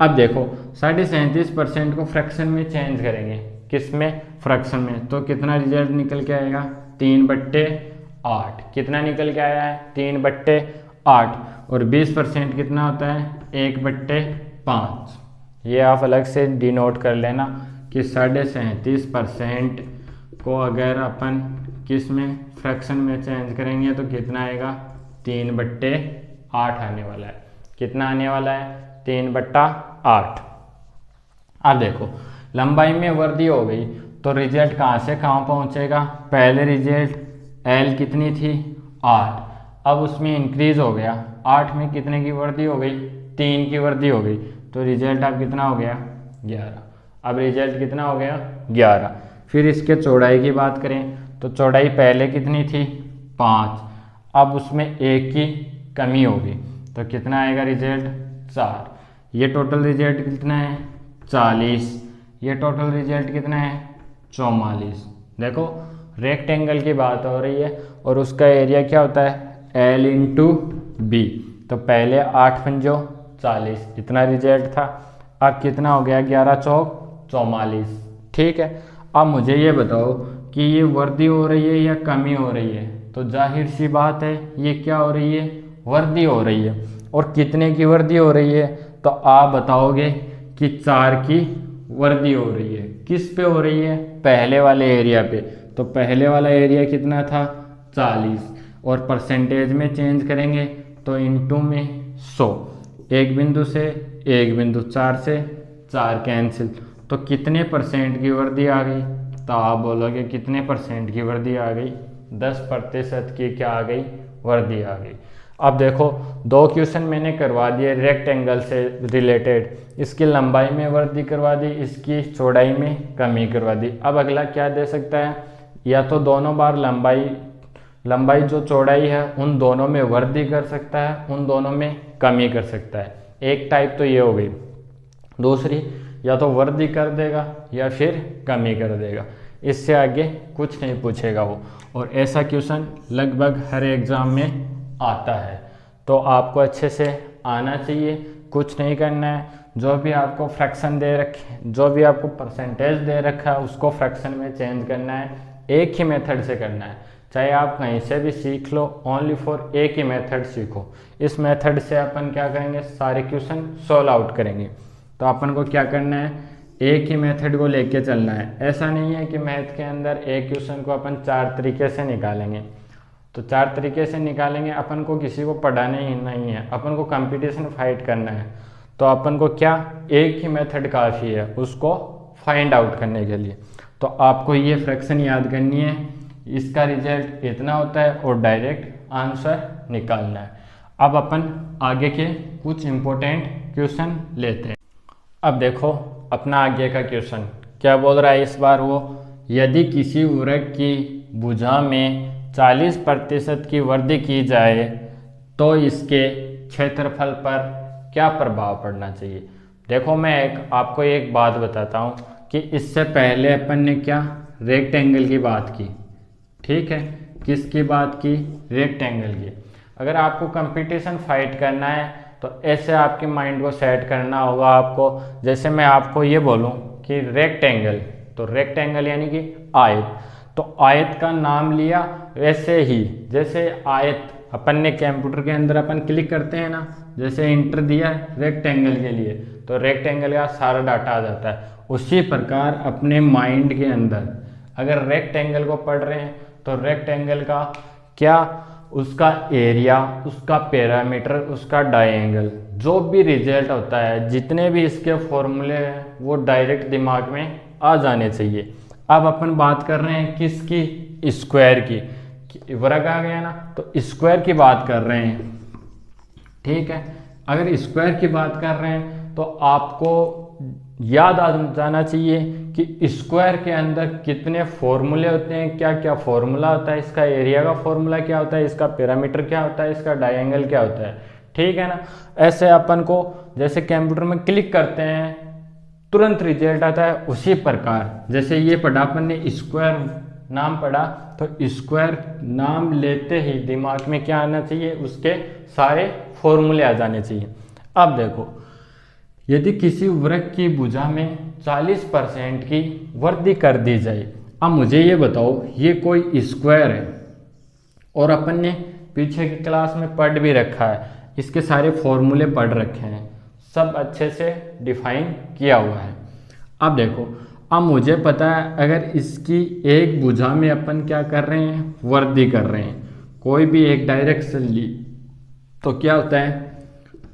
Speaker 1: अब देखो 37.5% को फ्रैक्शन में चेंज करेंगे। किस में? फ्रैक्शन में। तो कितना रिजल्ट निकल के आएगा? 3/8। कितना निकल के आया है? 3/8। और 20% कितना होता है? 1/5। ये आप अलग से डिनोट कर लेना कि 37.5% को अगर अपन किस में? फ्रैक्शन में चेंज करेंगे तो कितना आएगा? 3/8 आने वाला है। कितना आने वाला है? 3/8। अब देखो लंबाई में वृद्धि हो गई तो रिजल्ट कहाँ से कहाँ पहुँचेगा? पहले रिजल्ट L कितनी थी? 8। अब उसमें इंक्रीज हो गया, 8 में कितने की वृद्धि हो गई? 3 की वृद्धि हो गई। तो रिजल्ट अब कितना हो गया? 11। अब रिजल्ट कितना हो गया? 11। फिर इसके चौड़ाई की बात करें तो चौड़ाई पहले कितनी थी? 5। अब उसमें 1 की कमी होगी तो कितना आएगा रिजल्ट? 4। ये टोटल रिजल्ट कितना है? 40। ये टोटल रिजल्ट कितना है? 44। देखो रेक्टेंगल की बात हो रही है और उसका एरिया क्या होता है? L into B. तो पहले 8 पंजो 40, इतना रिजल्ट था। अब कितना हो गया? 11 चौक 44। ठीक है। अब मुझे ये बताओ कि ये वृद्धि हो रही है या कमी हो रही है? तो जाहिर सी बात है ये क्या हो रही है? वृद्धि हो रही है। और कितने की वृद्धि हो रही है? तो आप बताओगे कि 4 की वृद्धि हो रही है। किस पे हो रही है? पहले वाले एरिया पे। तो पहले वाला एरिया कितना था? 40। और परसेंटेज में चेंज करेंगे तो इंटू में 100। एक बिंदु से एक बिंदु, 4 से 4 कैंसिल। तो कितने परसेंट की वृद्धि आ गई? तो आप बोलोगे कितने परसेंट की वृद्धि आ गई? 10% की क्या आ गई? वृद्धि आ गई। अब देखो 2 क्वेश्चन मैंने करवा दिए रेक्टेंगल से रिलेटेड। इसकी लंबाई में वृद्धि करवा दी, इसकी चौड़ाई में कमी करवा दी। अब अगला क्या दे सकता है? या तो दोनों बार लंबाई जो चौड़ाई है उन दोनों में वृद्धि कर सकता है, उन दोनों में कमी कर सकता है। एक टाइप तो ये हो गई। दूसरी या तो वृद्धि कर देगा या फिर कमी कर देगा। इससे आगे कुछ नहीं पूछेगा वो। और ऐसा क्वेश्चन लगभग हर एग्ज़ाम में आता है। तो आपको अच्छे से आना चाहिए, कुछ नहीं करना है। जो भी आपको फ्रैक्शन दे रखे, जो भी आपको परसेंटेज दे रखा है उसको फ्रैक्शन में चेंज करना है। एक ही मेथड से करना है, चाहे आप कहीं से भी सीख लो, ओनली फॉर एक ही मेथड सीखो। इस मेथड से अपन क्या करेंगे? सारे क्वेश्चन सॉल्व आउट करेंगे। तो अपन को क्या करना है? एक ही मेथड को लेके चलना है। ऐसा नहीं है कि मैथ के अंदर एक क्वेश्चन को अपन 4 तरीके से निकालेंगे। तो 4 तरीके से निकालेंगे, अपन को किसी को पढ़ाना ही नहीं है, अपन को कंपटीशन फाइट करना है। तो अपन को क्या? एक ही मेथड काफ़ी है उसको फाइंड आउट करने के लिए। तो आपको ये फ्रैक्शन याद करनी है, इसका रिजल्ट इतना होता है और डायरेक्ट आंसर निकालना है। अब अपन आगे के कुछ इम्पोर्टेंट क्वेश्चन लेते हैं। अब देखो अपना आगे का क्वेश्चन क्या बोल रहा है इस बार वो, यदि किसी वृत्त की भुजा में 40% की वृद्धि की जाए तो इसके क्षेत्रफल पर क्या प्रभाव पड़ना चाहिए? देखो मैं आपको एक बात बताता हूँ कि इससे पहले अपन ने क्या? रेक्टेंगल की बात की। ठीक है, किसकी बात की? रेक्टेंगल की। अगर आपको कंपटीशन फाइट करना है तो ऐसे आपके माइंड को सेट करना होगा आपको। जैसे मैं आपको ये बोलूँ कि रेक्टेंगल, तो रेक्टेंगल यानी कि आयत। तो आयत का नाम लिया, वैसे ही जैसे आयत अपन ने कंप्यूटर के अंदर अपन क्लिक करते हैं ना, जैसे इंटर दिया रेक्टेंगल के लिए तो रेक्टेंगल का सारा डाटा आ जाता है। उसी प्रकार अपने माइंड के अंदर अगर रेक्टेंगल को पढ़ रहे हैं तो रेक्टेंगल का क्या? उसका एरिया, उसका पैरामीटर, उसका डायंगल, जो भी रिजल्ट होता है, जितने भी इसके फॉर्मूले हैं वो डायरेक्ट दिमाग में आ जाने चाहिए। अब अपन बात कर रहे हैं किसकी? स्क्वायर की। वर्ग आ गया ना, तो स्क्वायर की बात कर रहे हैं। ठीक है, अगर स्क्वायर की बात कर रहे हैं तो आपको याद आ जाना चाहिए कि स्क्वायर के अंदर कितने फॉर्मूले होते हैं, क्या क्या फॉर्मूला होता है, इसका एरिया का फॉर्मूला क्या होता है, इसका पैरामीटर क्या होता है, इसका डायंगल क्या होता है। ठीक है ना। ऐसे अपन को जैसे कंप्यूटर में क्लिक करते हैं तुरंत रिजल्ट आता है, उसी प्रकार जैसे ये पढ़ा अपन ने स्क्वायर नाम पढ़ा, तो स्क्वायर नाम लेते ही दिमाग में क्या आना चाहिए, उसके सारे फॉर्मूले आ जाने चाहिए। अब देखो, यदि किसी वृत्त की भुजा में 40% की वृद्धि कर दी जाए, अब मुझे ये बताओ ये कोई स्क्वायर है और अपन ने पीछे की क्लास में पढ़ भी रखा है, इसके सारे फॉर्मूले पढ़ रखे हैं, सब अच्छे से डिफाइन किया हुआ है। अब देखो, अब मुझे पता है अगर इसकी एक भुजा में अपन क्या कर रहे हैं, वृद्धि कर रहे हैं, कोई भी एक डायरेक्शन ली तो क्या होता है,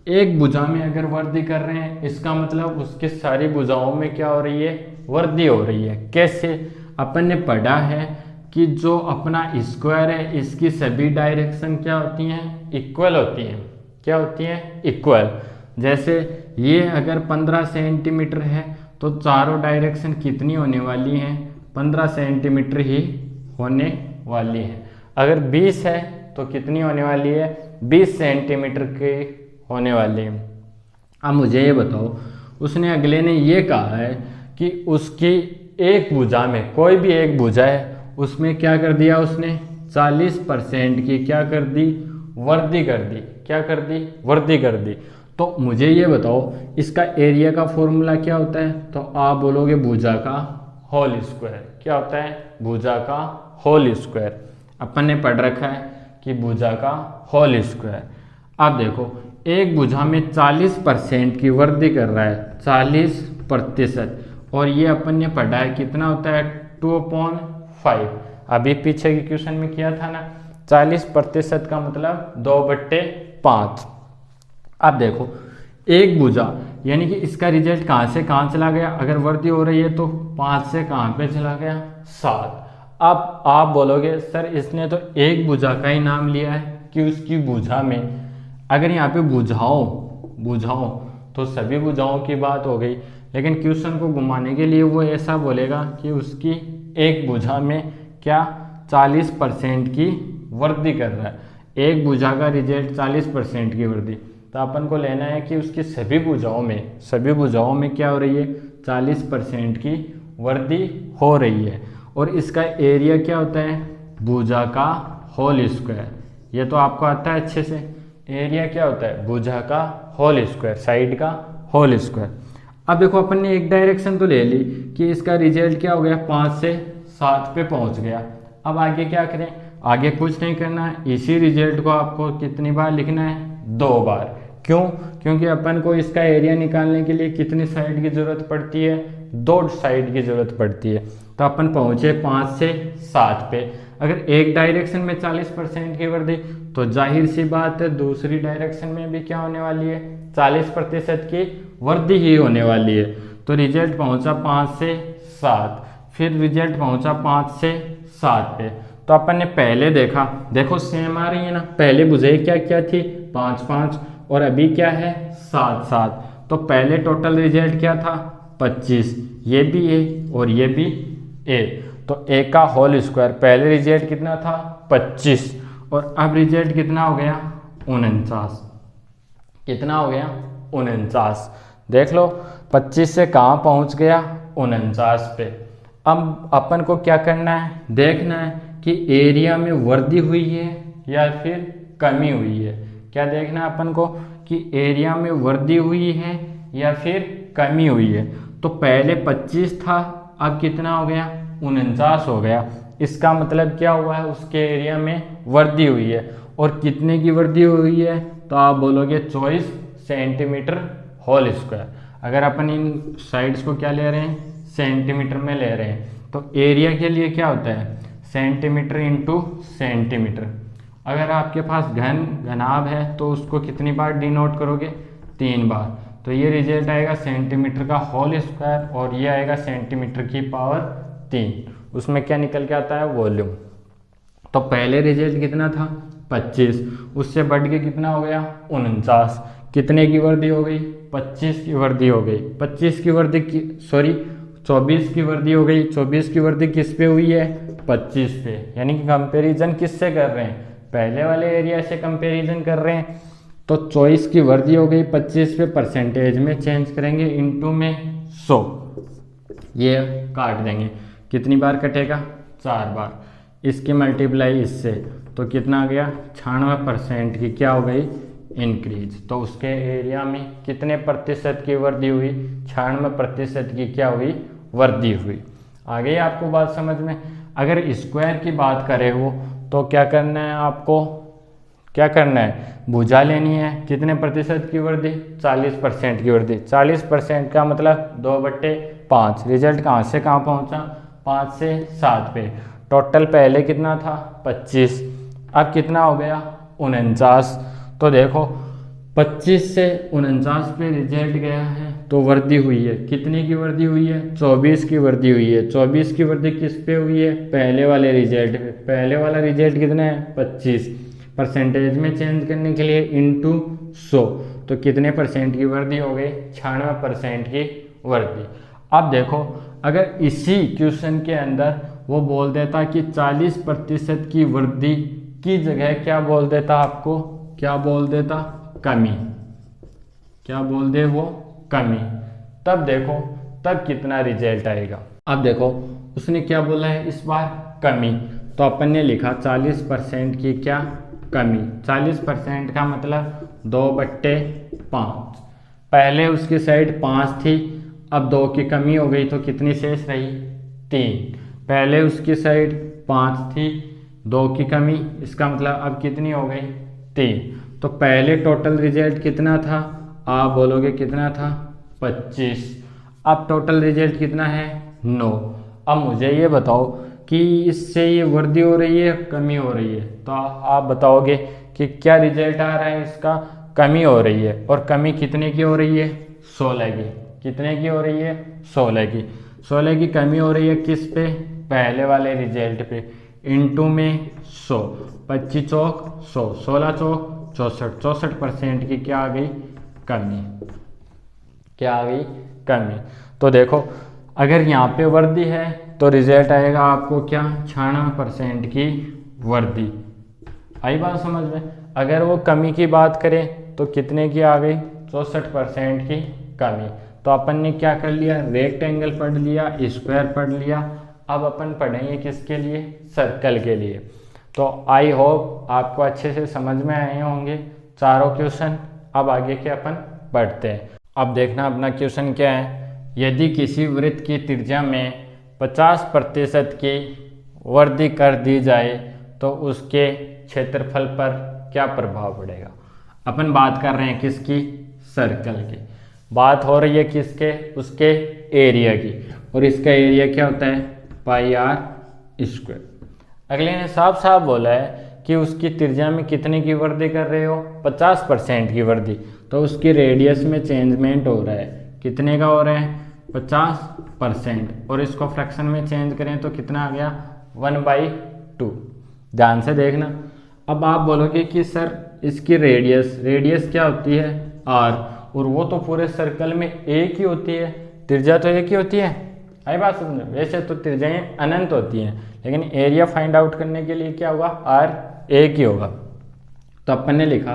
Speaker 1: एक भुजा में अगर वृद्धि कर रहे हैं इसका मतलब उसकी सारी भुजाओं में क्या हो रही है, वृद्धि हो रही है। कैसे, अपन ने पढ़ा है कि जो अपना स्क्वायर है इसकी सभी डायरेक्शन क्या होती हैं, इक्वल होती हैं। क्या होती हैं, इक्वल। जैसे ये अगर 15 सेंटीमीटर है तो चारों डायरेक्शन कितनी होने वाली हैं, 15 सेंटीमीटर ही होने वाली है। अगर 20 है तो कितनी होने वाली है, 20 सेंटीमीटर की होने वाली है। अब मुझे ये बताओ, उसने अगले ने ये कहा है कि उसकी एक भुजा में, कोई भी एक भुजा है उसमें क्या कर दिया उसने, 40% की क्या कर दी, वृद्धि कर दी। क्या कर दी, वृद्धि कर दी। तो मुझे ये बताओ इसका एरिया का फॉर्मूला क्या होता है, तो आप बोलोगे भुजा का होल स्क्वायर। क्या होता है, भुजा का होल स्क्वायर। अपन ने पढ़ रखा है कि भुजा का होल स्क्वायर। अब देखो, एक भुजा में 40% की वृद्धि कर रहा है, 40%, और ये अपन ने पढ़ा है कितना होता है, 2/5। अभी पीछे के क्वेश्चन में किया था ना, 40% का मतलब 2/5। अब देखो, एक भुजा यानी कि इसका रिजल्ट कहाँ से कहाँ चला गया, अगर वृद्धि हो रही है तो 5 से कहाँ पे चला गया, 7। अब आप बोलोगे सर इसने तो एक भुजा का ही नाम लिया है कि उसकी भुजा में, अगर यहाँ पे बुझाओ तो सभी भुजाओं की बात हो गई, लेकिन क्वेश्चन को घुमाने के लिए वो ऐसा बोलेगा कि उसकी एक भुजा में क्या 40% की वृद्धि कर रहा है, एक भुजा का रिजल्ट 40% की वृद्धि। तो अपन को लेना है कि उसकी सभी भुजाओं में क्या हो रही है, 40% की वृद्धि हो रही है। और इसका एरिया क्या होता है, भुजा का होल स्क्वायर। ये तो आपको आता है अच्छे से। एरिया क्या होता है, भुजा का होल स्क्वायर, साइड का होल स्क्वायर। अब देखो, अपन ने एक डायरेक्शन तो ले ली कि इसका रिजल्ट क्या हो गया, 5 से 7 पे पहुंच गया। अब आगे क्या करें, आगे कुछ नहीं करना है, इसी रिजल्ट को आपको कितनी बार लिखना है, 2 बार। क्यों, क्योंकि अपन को इसका एरिया निकालने के लिए कितनी साइड की जरूरत पड़ती है, 2 साइड की जरूरत पड़ती है। तो अपन पहुंचे 5 से 7 पे। अगर एक डायरेक्शन में 40% की वृद्धि, तो जाहिर सी बात है दूसरी डायरेक्शन में भी क्या होने वाली है, 40% की वृद्धि ही होने वाली है। तो रिजल्ट पहुंचा 5 से 7, फिर रिजल्ट पहुंचा 5 से 7 पे। तो अपन ने पहले देखा, देखो सेम आ रही है ना, पहले भुजाएं क्या क्या थी, 5-5, और अभी क्या है, 7-7। तो पहले टोटल रिजल्ट क्या था, 25। ये भी ए और ये भी ए, तो ए का होल स्क्वायर। पहले रिजल्ट कितना था, 25, और अब रिजल्ट कितना हो गया, 49। कितना हो गया, 49। देख लो 25 से कहाँ पहुँच गया, 49 पे। अब अपन को क्या करना है, देखना है कि एरिया में वृद्धि हुई है या फिर कमी हुई है। क्या देखना है अपन को कि एरिया में वृद्धि हुई है या फिर कमी हुई है। तो पहले 25 था, अब कितना हो गया, 49 हो गया। इसका मतलब क्या हुआ है, उसके एरिया में वृद्धि हुई है। और कितने की वृद्धि हुई है, तो आप बोलोगे 24 सेंटीमीटर होल स्क्वायर। अगर अपन इन साइड्स को क्या ले रहे हैं, सेंटीमीटर में ले रहे हैं, तो एरिया के लिए क्या होता है, सेंटीमीटर इंटू सेंटीमीटर। अगर आपके पास घनाभ है तो उसको कितनी बार डिनोट करोगे, 3 बार। तो ये रिजल्ट आएगा सेंटीमीटर का होल स्क्वायर, और ये आएगा सेंटीमीटर की पावर 3। उसमें क्या निकल के आता है, वॉल्यूम। तो पहले रिजल्ट कितना था, 25, उससे बढ़ के कितना हो गया, 49। कितने की वृद्धि हो गई, 25 की वृद्धि हो गई। 24 की वृद्धि हो गई। 24 की वृद्धि किस पे हुई है, 25 पे। यानी कि कंपैरिजन किससे कर रहे हैं, पहले वाले एरिया से कंपैरिजन कर रहे हैं। तो 24 की वर्दी हो गई 25 पे, परसेंटेज में चेंज करेंगे इंटू में 100, ये काट देंगे। कितनी बार कटेगा? 4 बार। इसकी मल्टीप्लाई इससे तो कितना आ गया? 96% की क्या हो गई? इंक्रीज। तो उसके एरिया में कितने प्रतिशत की वृद्धि हुई? 96% की क्या हुई? वृद्धि हुई। आ गई आपको बात समझ में? अगर स्क्वायर की बात करें वो तो क्या करना है आपको? क्या करना है? भुजा लेनी है। कितने प्रतिशत की वृद्धि? 40% की वृद्धि। 40% का मतलब 2/5। रिजल्ट कहाँ से कहाँ पहुँचा? 5 से 7 पे। टोटल पहले कितना था? 25। अब कितना हो गया? 49। तो देखो 25 से 49 पे रिजल्ट गया है तो वृद्धि हुई है। कितने की वृद्धि हुई है? 24 की वृद्धि हुई है। 24 की वृद्धि किस पे हुई है? पहले वाले रिजल्ट पे। पहले वाला रिजल्ट कितना है? 25। परसेंटेज में चेंज करने के लिए इंटू 100 तो कितने परसेंट की वृद्धि हो गई? 96% की वृद्धि। अब देखो अगर इसी क्वेश्चन के अंदर वो बोल देता कि 40% की वृद्धि की जगह क्या बोल देता आपको? क्या बोल देता? कमी। क्या बोल दे वो? कमी। तब देखो तब कितना रिजल्ट आएगा। अब देखो उसने क्या बोला है इस बार? कमी। तो अपन ने लिखा 40% की क्या? कमी। 40% का मतलब 2/5। पहले उसकी साइड 5 थी, अब 2 की कमी हो गई तो कितनी शेष रही? 3। पहले उसकी साइड 5 थी, 2 की कमी, इसका मतलब अब कितनी हो गई? 3। तो पहले टोटल रिजल्ट कितना था? आप बोलोगे कितना था? 25। अब टोटल रिजल्ट कितना है? 9। अब मुझे ये बताओ कि इससे ये वृद्धि हो रही है कमी हो रही है? तो आप बताओगे कि क्या रिजल्ट आ रहा है इसका? कमी हो रही है। और कमी कितने की हो रही है? 16 की। कितने की हो रही है? 16 की। 16 की कमी हो रही है किस पे? पहले वाले रिजल्ट पे। इंटू में 100। 25 चौक 100, 16 चौक 64। 64% की क्या आ गई? कमी। क्या आ गई? कमी। तो देखो अगर यहाँ पे वृद्धि है तो रिजल्ट आएगा आपको क्या? 96% की वृद्धि। आई बात समझ में? अगर वो कमी की बात करें तो कितने की आ गई? 64% की कमी। तो अपन ने क्या कर लिया? रेक्टेंगल पढ़ लिया, स्क्वायर पढ़ लिया। अब अपन पढ़ेंगे किसके लिए? सर्कल के लिए। तो आई होप आपको अच्छे से समझ में आए होंगे चारों क्वेश्चन। अब आगे के अपन पढ़ते हैं। अब देखना अपना क्वेश्चन क्या है। यदि किसी वृत्त की त्रिज्या में 50% की वृद्धि कर दी जाए तो उसके क्षेत्रफल पर क्या प्रभाव पड़ेगा? अपन बात कर रहे हैं किसकी? सर्कल की। बात हो रही है किसके? उसके एरिया की। और इसका एरिया क्या होता है? πr²। अगले ने साफ साफ बोला है कि उसकी त्रिज्या में कितने की वृद्धि कर रहे हो? 50% की वृद्धि। तो उसकी रेडियस में चेंजमेंट हो रहा है। कितने का हो रहा है? 50%। और इसको फ्रैक्शन में चेंज करें तो कितना आ गया? 1/2। ध्यान से देखना। अब आप बोलोगे कि सर इसकी रेडियस क्या होती है? r। और वो तो पूरे सर्कल में एक ही होती है, त्रिज्या तो एक ही होती है। आई बात समझ? वैसे तो त्रिज्याएं अनंत होती हैं लेकिन एरिया फाइंड आउट करने के लिए क्या होगा? r एक ही होगा। तो अपन ने लिखा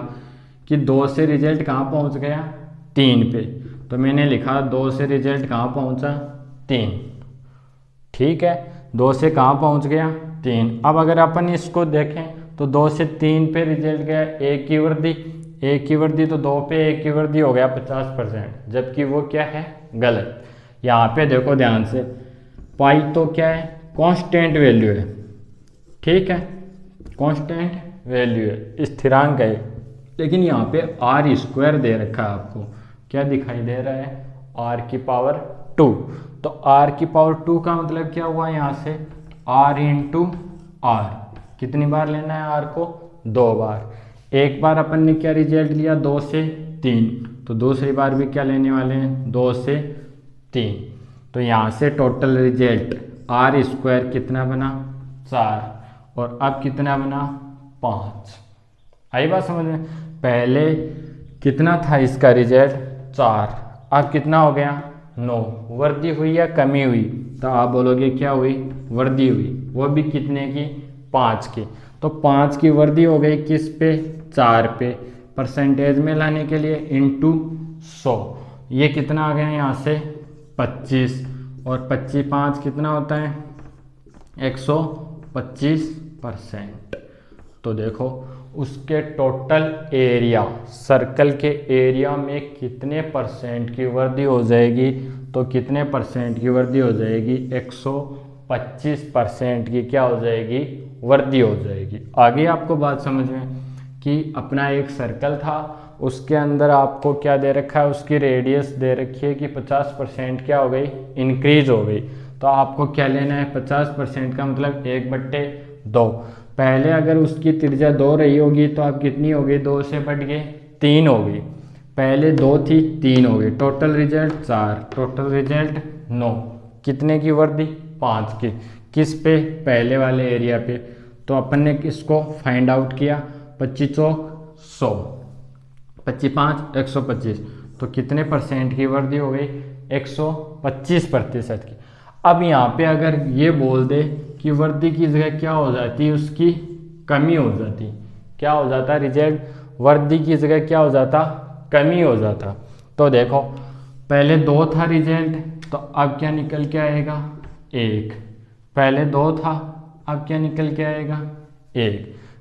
Speaker 1: कि 2 से रिजल्ट कहाँ पहुँच गया? 3 पे। तो मैंने लिखा 2 से रिजल्ट कहाँ पहुँचा? 3। ठीक है, 2 से कहाँ पहुँच गया? 3। अब अगर अपन इसको देखें तो 2 से 3 पे रिजल्ट गया 1 की वृद्धि। 1 की वृद्धि तो 2 पे 1 की वृद्धि हो गया 50%, जबकि वो क्या है? गलत। यहाँ पे देखो ध्यान से, पाई तो क्या है? कांस्टेंट वैल्यू है। ठीक है, कांस्टेंट वैल्यू है, स्थिरांक है। लेकिन यहाँ पे r² दे रखा है आपको। क्या दिखाई दे रहा है? r⁻²। तो r⁻² का मतलब क्या हुआ? यहाँ से r × r। कितनी बार लेना है r को? 2 बार। एक बार अपन ने क्या रिजल्ट लिया? 2 से 3। तो दूसरी बार भी क्या लेने वाले हैं? 2 से 3। तो यहाँ से टोटल रिजल्ट r² कितना बना? 4। और अब कितना बना? 5। आई बात समझ में? पहले कितना था इसका रिजल्ट? 4। अब कितना हो गया? 9। वृद्धि हुई या कमी हुई? तो आप बोलोगे क्या हुई? वृद्धि हुई। वो भी कितने की? 5 की। तो 5 की वृद्धि हो गई किस पे? 4 पे। परसेंटेज में लाने के लिए इंटू 100, ये कितना आ गया यहाँ से 25, और 25 कितना होता है 125%। तो देखो उसके टोटल एरिया, सर्कल के एरिया में कितने परसेंट की वृद्धि हो जाएगी, तो कितने परसेंट की वृद्धि हो जाएगी 125% की क्या हो जाएगी वृद्धि हो जाएगी। आगे आपको बात समझ में कि अपना एक सर्कल था, उसके अंदर आपको क्या दे रखा है, उसकी रेडियस दे रखी है कि 50% क्या हो गई इंक्रीज हो गई। तो आपको क्या लेना है 50% का मतलब 1/2। पहले अगर उसकी त्रिज्या 2 रही होगी तो अब कितनी हो गई, 2 से बढ़ के 3 हो गई। पहले 2 थी 3 हो गई। Total result 4, total result 9। कितने की वृद्धि 5 की। किस पे, पहले वाले एरिया पे। तो अपन ने इसको फाइंड आउट किया, 25 चौक 100, 25 125, तो कितने परसेंट की वृद्धि हो गई 125% की। अब यहाँ पे अगर ये बोल दे कि वृद्धि की जगह क्या हो जाती, उसकी कमी हो जाती, क्या हो जाता रिजल्ट, वृद्धि की जगह क्या हो जाता कमी हो जाता। तो देखो पहले 2 था रिजल्ट, तो अब क्या निकल के आएगा 1। पहले 2 था, अब क्या निकल के आएगा 1।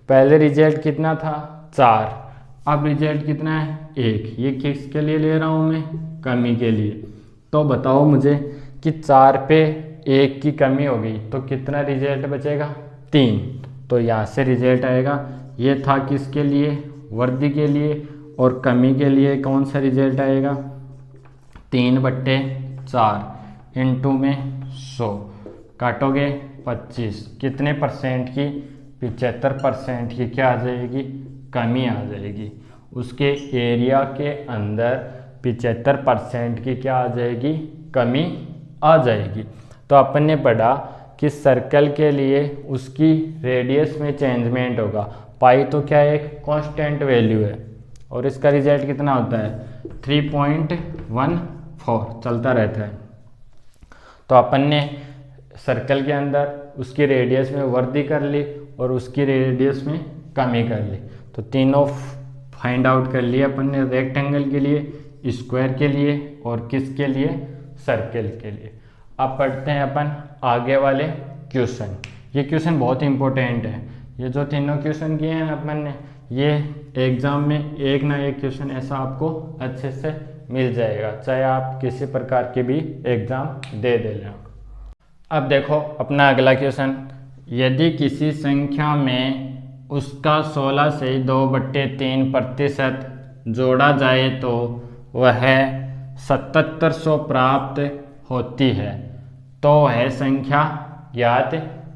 Speaker 1: पहले रिजल्ट कितना था 4, अब रिजल्ट कितना है 1। ये किसके लिए ले रहा हूँ मैं, कमी के लिए। तो बताओ मुझे कि 4 पे 1 की कमी हो गई तो कितना रिजल्ट बचेगा 3। तो यहाँ से रिजल्ट आएगा, ये था किसके लिए वृद्धि के लिए, और कमी के लिए कौन सा रिजल्ट आएगा 3/4 इंटू में 100, काटोगे 25, कितने परसेंट की 75% की क्या आ जाएगी कमी आ जाएगी। उसके एरिया के अंदर 75% की क्या आ जाएगी कमी आ जाएगी। तो अपन ने पढ़ा कि सर्कल के लिए उसकी रेडियस में चेंजमेंट होगा। पाई तो क्या है एक कांस्टेंट वैल्यू है, और इसका रिजल्ट कितना होता है 3.14 चलता रहता है। तो अपन ने सर्कल के अंदर उसकी रेडियस में वृद्धि कर ली और उसकी रेडियस में कमी कर ली। तो तीनों फाइंड आउट कर लिए अपन ने, रेक्टेंगल के लिए, स्क्वायर के लिए और किसके लिए सर्कल के लिए। अब पढ़ते हैं अपन आगे वाले क्वेश्चन। ये क्वेश्चन बहुत इंपॉर्टेंट है। ये जो तीनों क्वेश्चन किए हैं अपन ने, ये एग्जाम में एक ना एक क्वेश्चन ऐसा आपको अच्छे से मिल जाएगा, चाहे आप किसी प्रकार के भी एग्जाम दे लें। अब देखो अपना अगला क्वेश्चन, यदि किसी संख्या में उसका 16 से 2/3% जोड़ा जाए तो वह 7700 प्राप्त होती है, तो वह संख्या ज्ञात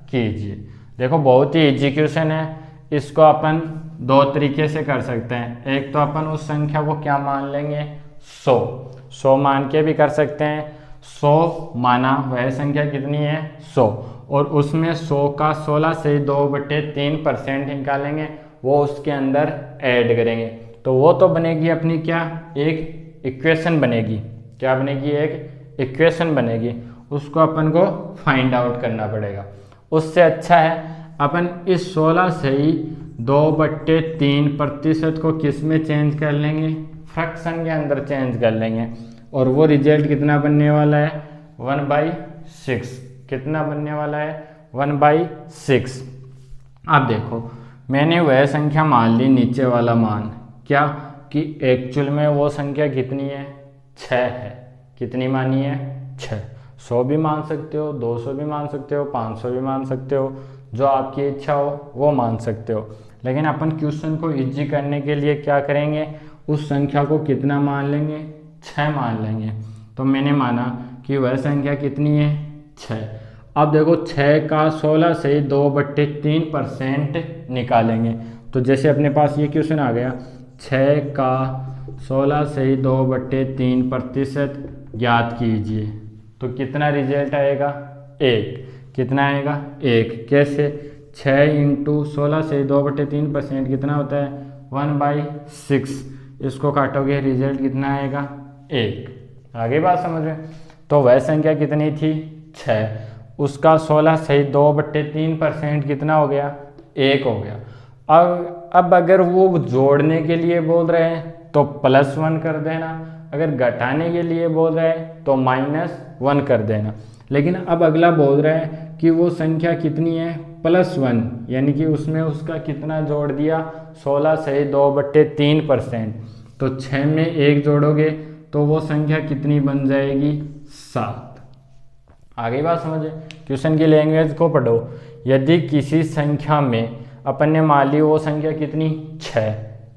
Speaker 1: कीजिए। देखो बहुत ही इजी क्वेश्चन है। इसको अपन 2 तरीके से कर सकते हैं। एक तो अपन उस संख्या को क्या मान लेंगे 100 मान के भी कर सकते हैं। 100 माना, वह संख्या कितनी है 100, और उसमें 100 का 16 से 2/3% निकालेंगे, वो उसके अंदर ऐड करेंगे। तो वो तो बनेगी अपनी क्या एक इक्वेशन बनेगी। क्या बनेगी एक इक्वेशन बनेगी। उसको अपन को फाइंड आउट करना पड़ेगा। उससे अच्छा है अपन इस 16 से ही 2/3% को किस में चेंज कर लेंगे, फ्रैक्शन के अंदर चेंज कर लेंगे, और वो रिजल्ट कितना बनने वाला है 1/6। कितना बनने वाला है 1/6। अब देखो मैंने वह संख्या मान ली, नीचे वाला मान क्या कि एक्चुअल में वो संख्या कितनी है 6 है। कितनी मानी है 6। 100 भी मान सकते हो, 200 भी मान सकते हो, 500 भी मान सकते हो, जो आपकी इच्छा हो वो मान सकते हो। लेकिन अपन क्वेश्चन को इजी करने के लिए क्या करेंगे, उस संख्या को कितना मान लेंगे 6 मान लेंगे। तो मैंने माना कि वह संख्या कितनी है 6। अब देखो 6 का 16 से 2/3% निकालेंगे। तो जैसे अपने पास ये क्वेश्चन आ गया, 6 का 16 से 2/3% ज्ञात कीजिए, तो कितना रिजल्ट आएगा 1। कितना आएगा 1। कैसे, 6 × 16 से 2/3% कितना होता है 1/6। इसको काटोगे रिजल्ट कितना आएगा 1। आगे बात समझ में। तो वह संख्या कितनी थी 6, उसका 16 से 2/3% कितना हो गया 1 हो गया। अब अब अगर वो जोड़ने के लिए बोल रहे हैं तो +1 कर देना, अगर घटाने के लिए बोल रहे हैं तो -1 कर देना। लेकिन अब अगला बोल रहा है कि वो संख्या कितनी है, +1, यानी कि उसमें उसका कितना जोड़ दिया, 16/2/3%। तो 6 में 1 जोड़ोगे तो वो संख्या कितनी बन जाएगी, 7। आगे बात समझे, क्वेश्चन की लैंग्वेज को पढ़ो। यदि किसी संख्या में अपन ने मान ली वो संख्या कितनी, 6,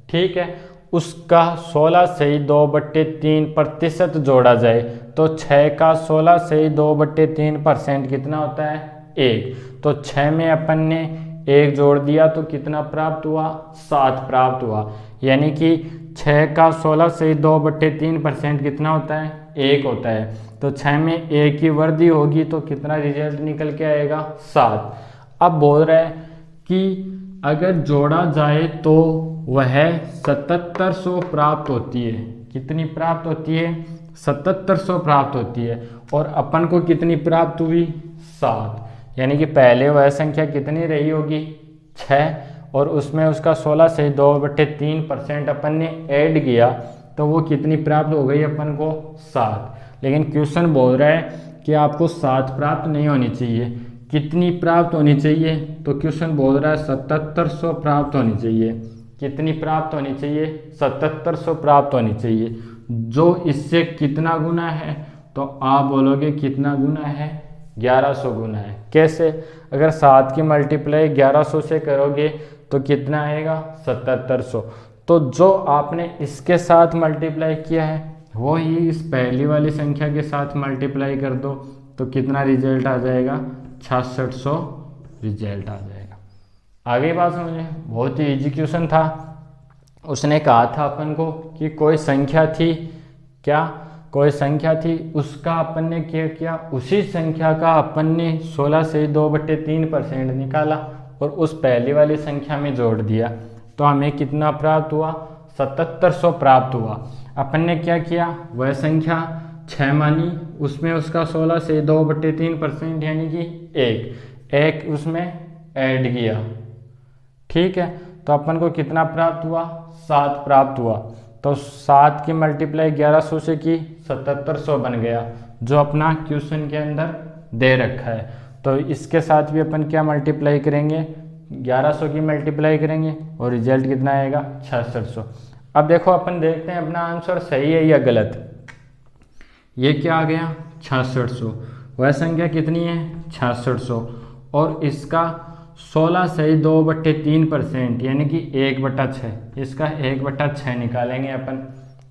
Speaker 1: ठीक है, उसका 16/2/3% जोड़ा जाए तो 6 का 16/2/3% कितना होता है, 1। तो 6 में अपन ने 1 जोड़ दिया तो कितना प्राप्त हुआ, 7 प्राप्त हुआ। यानी कि 6 का 16/2/3% कितना होता है, 1 होता है। तो 6 में 1 की वृद्धि होगी तो कितना रिजल्ट निकल के आएगा, 7। अब बोल रहा है कि अगर जोड़ा जाए तो वह 7700 प्राप्त होती है। कितनी प्राप्त होती है, 7700 प्राप्त होती है। और अपन को कितनी प्राप्त हुई, 7। यानी कि पहले वह संख्या कितनी रही होगी, 6, और उसमें उसका 16/2/3% अपन ने ऐड किया तो वो कितनी प्राप्त हो गई अपन को, 7। लेकिन क्वेश्चन बोल रहा है कि आपको 7 प्राप्त नहीं होनी चाहिए, कितनी प्राप्त होनी चाहिए, तो क्वेश्चन बोल रहा है 7700 प्राप्त होनी चाहिए। कितनी प्राप्त होनी चाहिए, 7700 प्राप्त होनी चाहिए, जो इससे कितना गुना है, तो आप बोलोगे कितना गुना है, 1100 गुना है। कैसे, अगर 7 की मल्टीप्लाई 1100 से करोगे तो कितना आएगा, 7700। तो जो आपने इसके साथ मल्टीप्लाई किया है वो ही इस पहली वाली संख्या के साथ मल्टीप्लाई कर दो तो कितना रिजल्ट आ जाएगा, 6600 रिजल्ट आ जाएगा। आगे बात समझे, बहुत ही इजी क्वेश्चन था। उसने कहा था अपन को कि कोई संख्या थी, क्या कोई संख्या थी, उसका अपन ने क्या किया, उसी संख्या का अपन ने 16/2/3% निकाला और उस पहली वाली संख्या में जोड़ दिया तो हमें कितना प्राप्त हुआ, 7700 प्राप्त हुआ। अपन ने क्या किया, वह संख्या 6 मानी, उसमें उसका 16/2/3% यानी कि 1 उसमें ऐड किया, ठीक है। तो अपन को कितना प्राप्त हुआ, 7 प्राप्त हुआ। तो 7 की मल्टीप्लाई 1100 से की, 7700 बन गया, जो अपना क्वेश्चन के अंदर दे रखा है। तो इसके साथ भी अपन क्या मल्टीप्लाई करेंगे, 1100 की मल्टीप्लाई करेंगे और रिजल्ट कितना आएगा, 6600। अब देखो अपन देखते हैं अपना आंसर सही है या गलत। ये क्या आ गया, 6600। वह संख्या कितनी है, 6600, और इसका 16/2/3% यानी कि 1/6, इसका 1/6 निकालेंगे अपन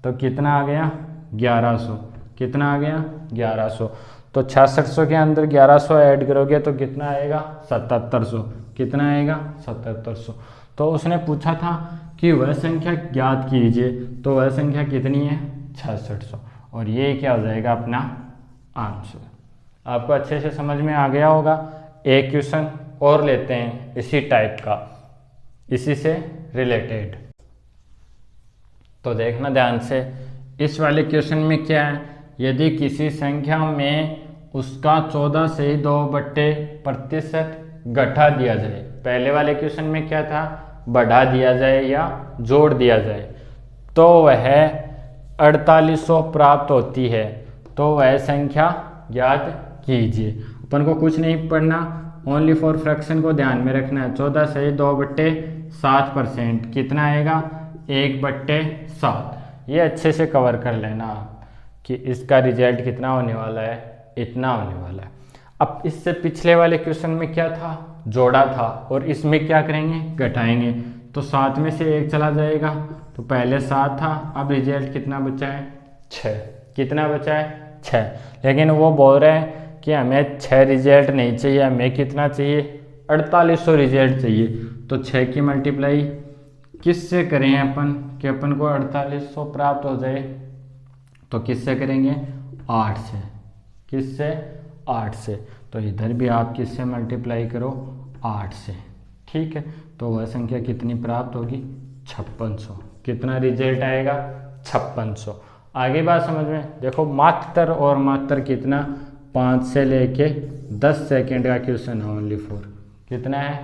Speaker 1: तो कितना आ गया, 1100। कितना आ गया, 1100। तो 6600 के अंदर 1100 ऐड करोगे तो कितना आएगा, 7700। कितना आएगा, 7700। तो उसने पूछा था कि वह संख्या ज्ञात कीजिए, तो वह संख्या कितनी है, 6600, और ये क्या हो जाएगा अपना आंसर। आपको अच्छे से समझ में आ गया होगा। एक क्वेश्चन और लेते हैं इसी टाइप का, इसी से रिलेटेड। तो देखना ध्यान से, इस वाले क्वेश्चन में क्या है, यदि किसी संख्या में उसका 14/2% घटा दिया जाए। पहले वाले क्वेश्चन में क्या था, बढ़ा दिया जाए या जोड़ दिया जाए, तो वह 4800 प्राप्त होती है। तो वह संख्या ज्ञात कीजिए। अपन को कुछ नहीं पढ़ना, ओनली फॉर फ्रैक्शन को ध्यान में रखना है। 14/2/7% कितना आएगा, 1/7। ये अच्छे से कवर कर लेना आप कि इसका रिजल्ट कितना होने वाला है, इतना होने वाला है। अब इससे पिछले वाले क्वेश्चन में क्या था, जोड़ा था, और इसमें क्या करेंगे, घटाएंगे। तो 7 में से 1 चला जाएगा, तो पहले 7 था, अब रिजल्ट कितना बचा है, 6। कितना बचा है, 6। लेकिन वो बोल रहे हैं कि हमें 6 रिजल्ट नहीं चाहिए, हमें कितना चाहिए, 4800 रिजल्ट चाहिए। तो 6 की मल्टीप्लाई किससे करें अपन कि अपन को 4800 प्राप्त हो जाए, तो किससे करेंगे, 8 से। किससे, 8 से। तो इधर भी आप किससे मल्टीप्लाई करो, 8 से, ठीक है। तो वह संख्या कितनी प्राप्त होगी, 5600। कितना रिजल्ट आएगा, 5600। आगे बात समझ में देखो, मात्र और मात्र कितना, 5 से लेके 10 सेकेंड का क्वेश्चन है, ओनली फॉर कितना है,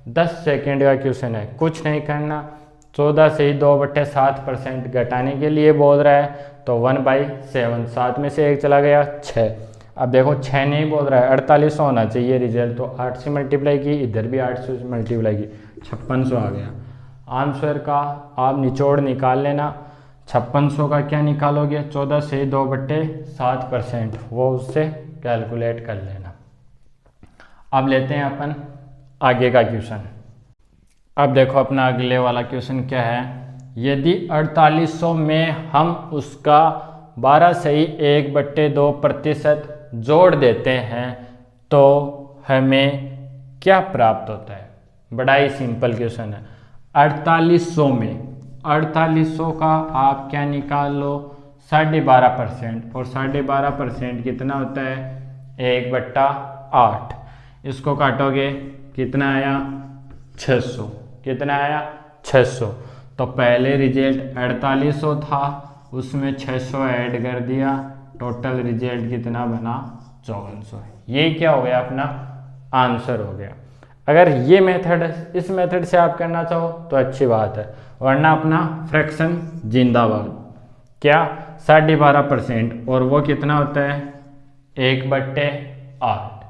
Speaker 1: 10 सेकेंड का क्वेश्चन है, कुछ नहीं करना। 14 से ही 2/7% घटाने के लिए बोल रहा है, तो 1/7, 7 में से 1 चला गया 6। अब देखो 6 नहीं बोल रहा है, 4800 होना चाहिए रिजल्ट, तो 8 से मल्टीप्लाई की, इधर भी 800 से मल्टीप्लाई की, 5600 आ गया। आंसर का आप निचोड़ निकाल लेना। 5600 का क्या निकालोगे, 14 से 2/7%, वो उससे कैलकुलेट कर लेना। अब लेते हैं अपन आगे का क्वेश्चन। अब देखो अपना अगले वाला क्वेश्चन क्या है, यदि 4800 में हम उसका 12 सही 1/2% जोड़ देते हैं तो हमें क्या प्राप्त होता है। बड़ा ही सिंपल क्वेश्चन है। 4800 में 4800 का आप क्या निकाल लो, 12.5%, और 12.5% कितना होता है, 1/8। इसको काटोगे कितना आया, 600। कितना आया, 600। तो पहले रिजल्ट 4800 था, उसमें 600 ऐड कर दिया, टोटल रिजल्ट कितना बना, 5400। ये क्या हो गया, अपना आंसर हो गया। अगर ये मेथड, इस मेथड से आप करना चाहो तो अच्छी बात है, वरना अपना फ्रैक्शन जिंदाबाद। क्या, 12.5%, और वो कितना होता है, 1/8।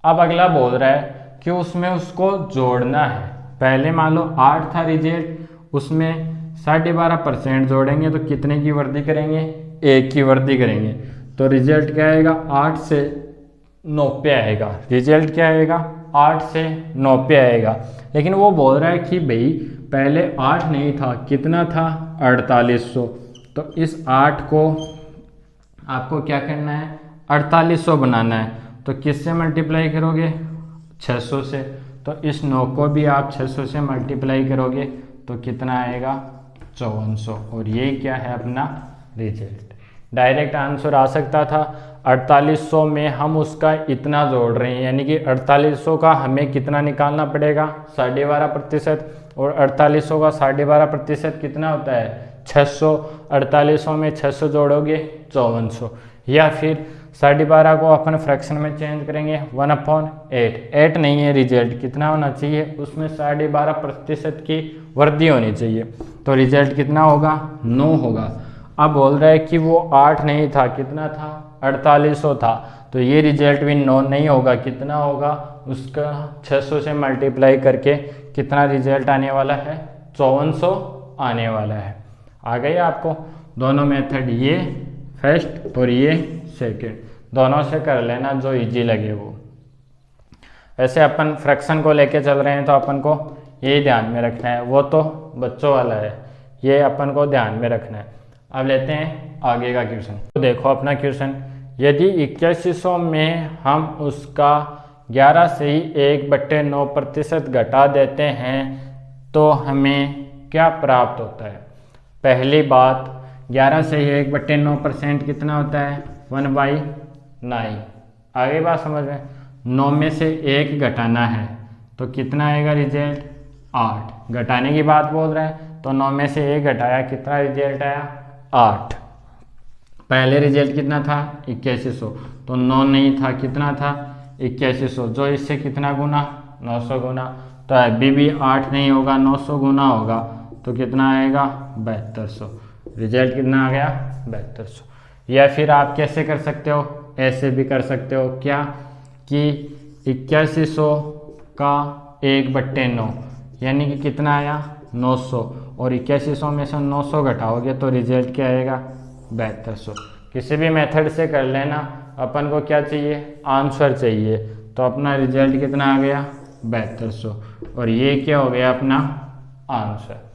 Speaker 1: अब अगला बोल रहा है कि उसमें उसको जोड़ना है। पहले मान लो 8 था रिजल्ट, उसमें 12.5% जोड़ेंगे तो कितने की वृद्धि करेंगे, 1 की वृद्धि करेंगे, तो रिजल्ट क्या आएगा, 8 से 90 आएगा। रिजल्ट क्या आएगा, 8 से 90 आएगा। लेकिन वो बोल रहा है कि भाई पहले 8 नहीं था, कितना था, 4800। तो इस 8 को आपको क्या करना है, 4800 बनाना है, तो किससे मल्टीप्लाई करोगे, 600 से। तो इस 9 को भी आप 600 से मल्टीप्लाई करोगे तो कितना आएगा, 5400। और ये क्या है, अपना रिजल्ट। डायरेक्ट आंसर आ सकता था, 4800 में हम उसका इतना जोड़ रहे हैं, यानी कि 4800 का हमें कितना निकालना पड़ेगा, 12.5%, और 4800 का 12.5% कितना होता है, 600। 4800 में 600 जोड़ोगे 5400। या फिर 12.5 को अपन फ्रैक्शन में चेंज करेंगे, 1/8। 8 नहीं है रिजल्ट, कितना होना चाहिए, उसमें 12.5% की वृद्धि होनी चाहिए, तो रिजल्ट कितना होगा, 9 होगा। अब बोल रहा है कि वो 8 नहीं था, कितना था, 4800 था, तो ये रिजल्ट भी 9 नहीं होगा, कितना होगा, उसका 600 से मल्टीप्लाई करके कितना रिजल्ट आने वाला है, 5400 आने वाला है। आ गई आपको दोनों मेथड, ये फर्स्ट और ये सेकंड, दोनों से कर लेना जो इजी लगे वो। वैसे अपन फ्रैक्शन को लेके चल रहे हैं तो अपन को ये ध्यान में रखना है, वो तो बच्चों वाला है, ये अपन को ध्यान में रखना है। अब लेते हैं आगे का क्वेश्चन। तो देखो अपना क्वेश्चन, यदि 8100 में हम उसका 11 से ही 1/9% घटा देते हैं तो हमें क्या प्राप्त होता है। पहली बात, 11 से ही 1/9% कितना होता है, 1/9। आगे बात समझ में, 9 में से 1 घटाना है तो कितना आएगा रिजल्ट, 8। घटाने की बात बोल रहा है, तो 9 में से 1 घटाया, कितना रिजल्ट आया, 8। पहले रिजल्ट कितना था, 8100, तो 9 नहीं था, कितना था, 8100, जो इससे कितना गुना, 900 गुना, तो अभी भी 8 नहीं होगा, 900 गुना होगा, तो कितना आएगा, 7200। रिजल्ट कितना आ गया, 7200। या फिर आप कैसे कर सकते हो, ऐसे भी कर सकते हो, क्या कि 8100 का 1/9 यानी कि कितना आया, 900, और 8100 में से 900 घटाओगे तो रिजल्ट क्या आएगा, 7200। किसी भी मेथड से कर लेना, अपन को क्या चाहिए, आंसर चाहिए, तो अपना रिजल्ट कितना आ गया, 7200, और ये क्या हो गया, अपना आंसर।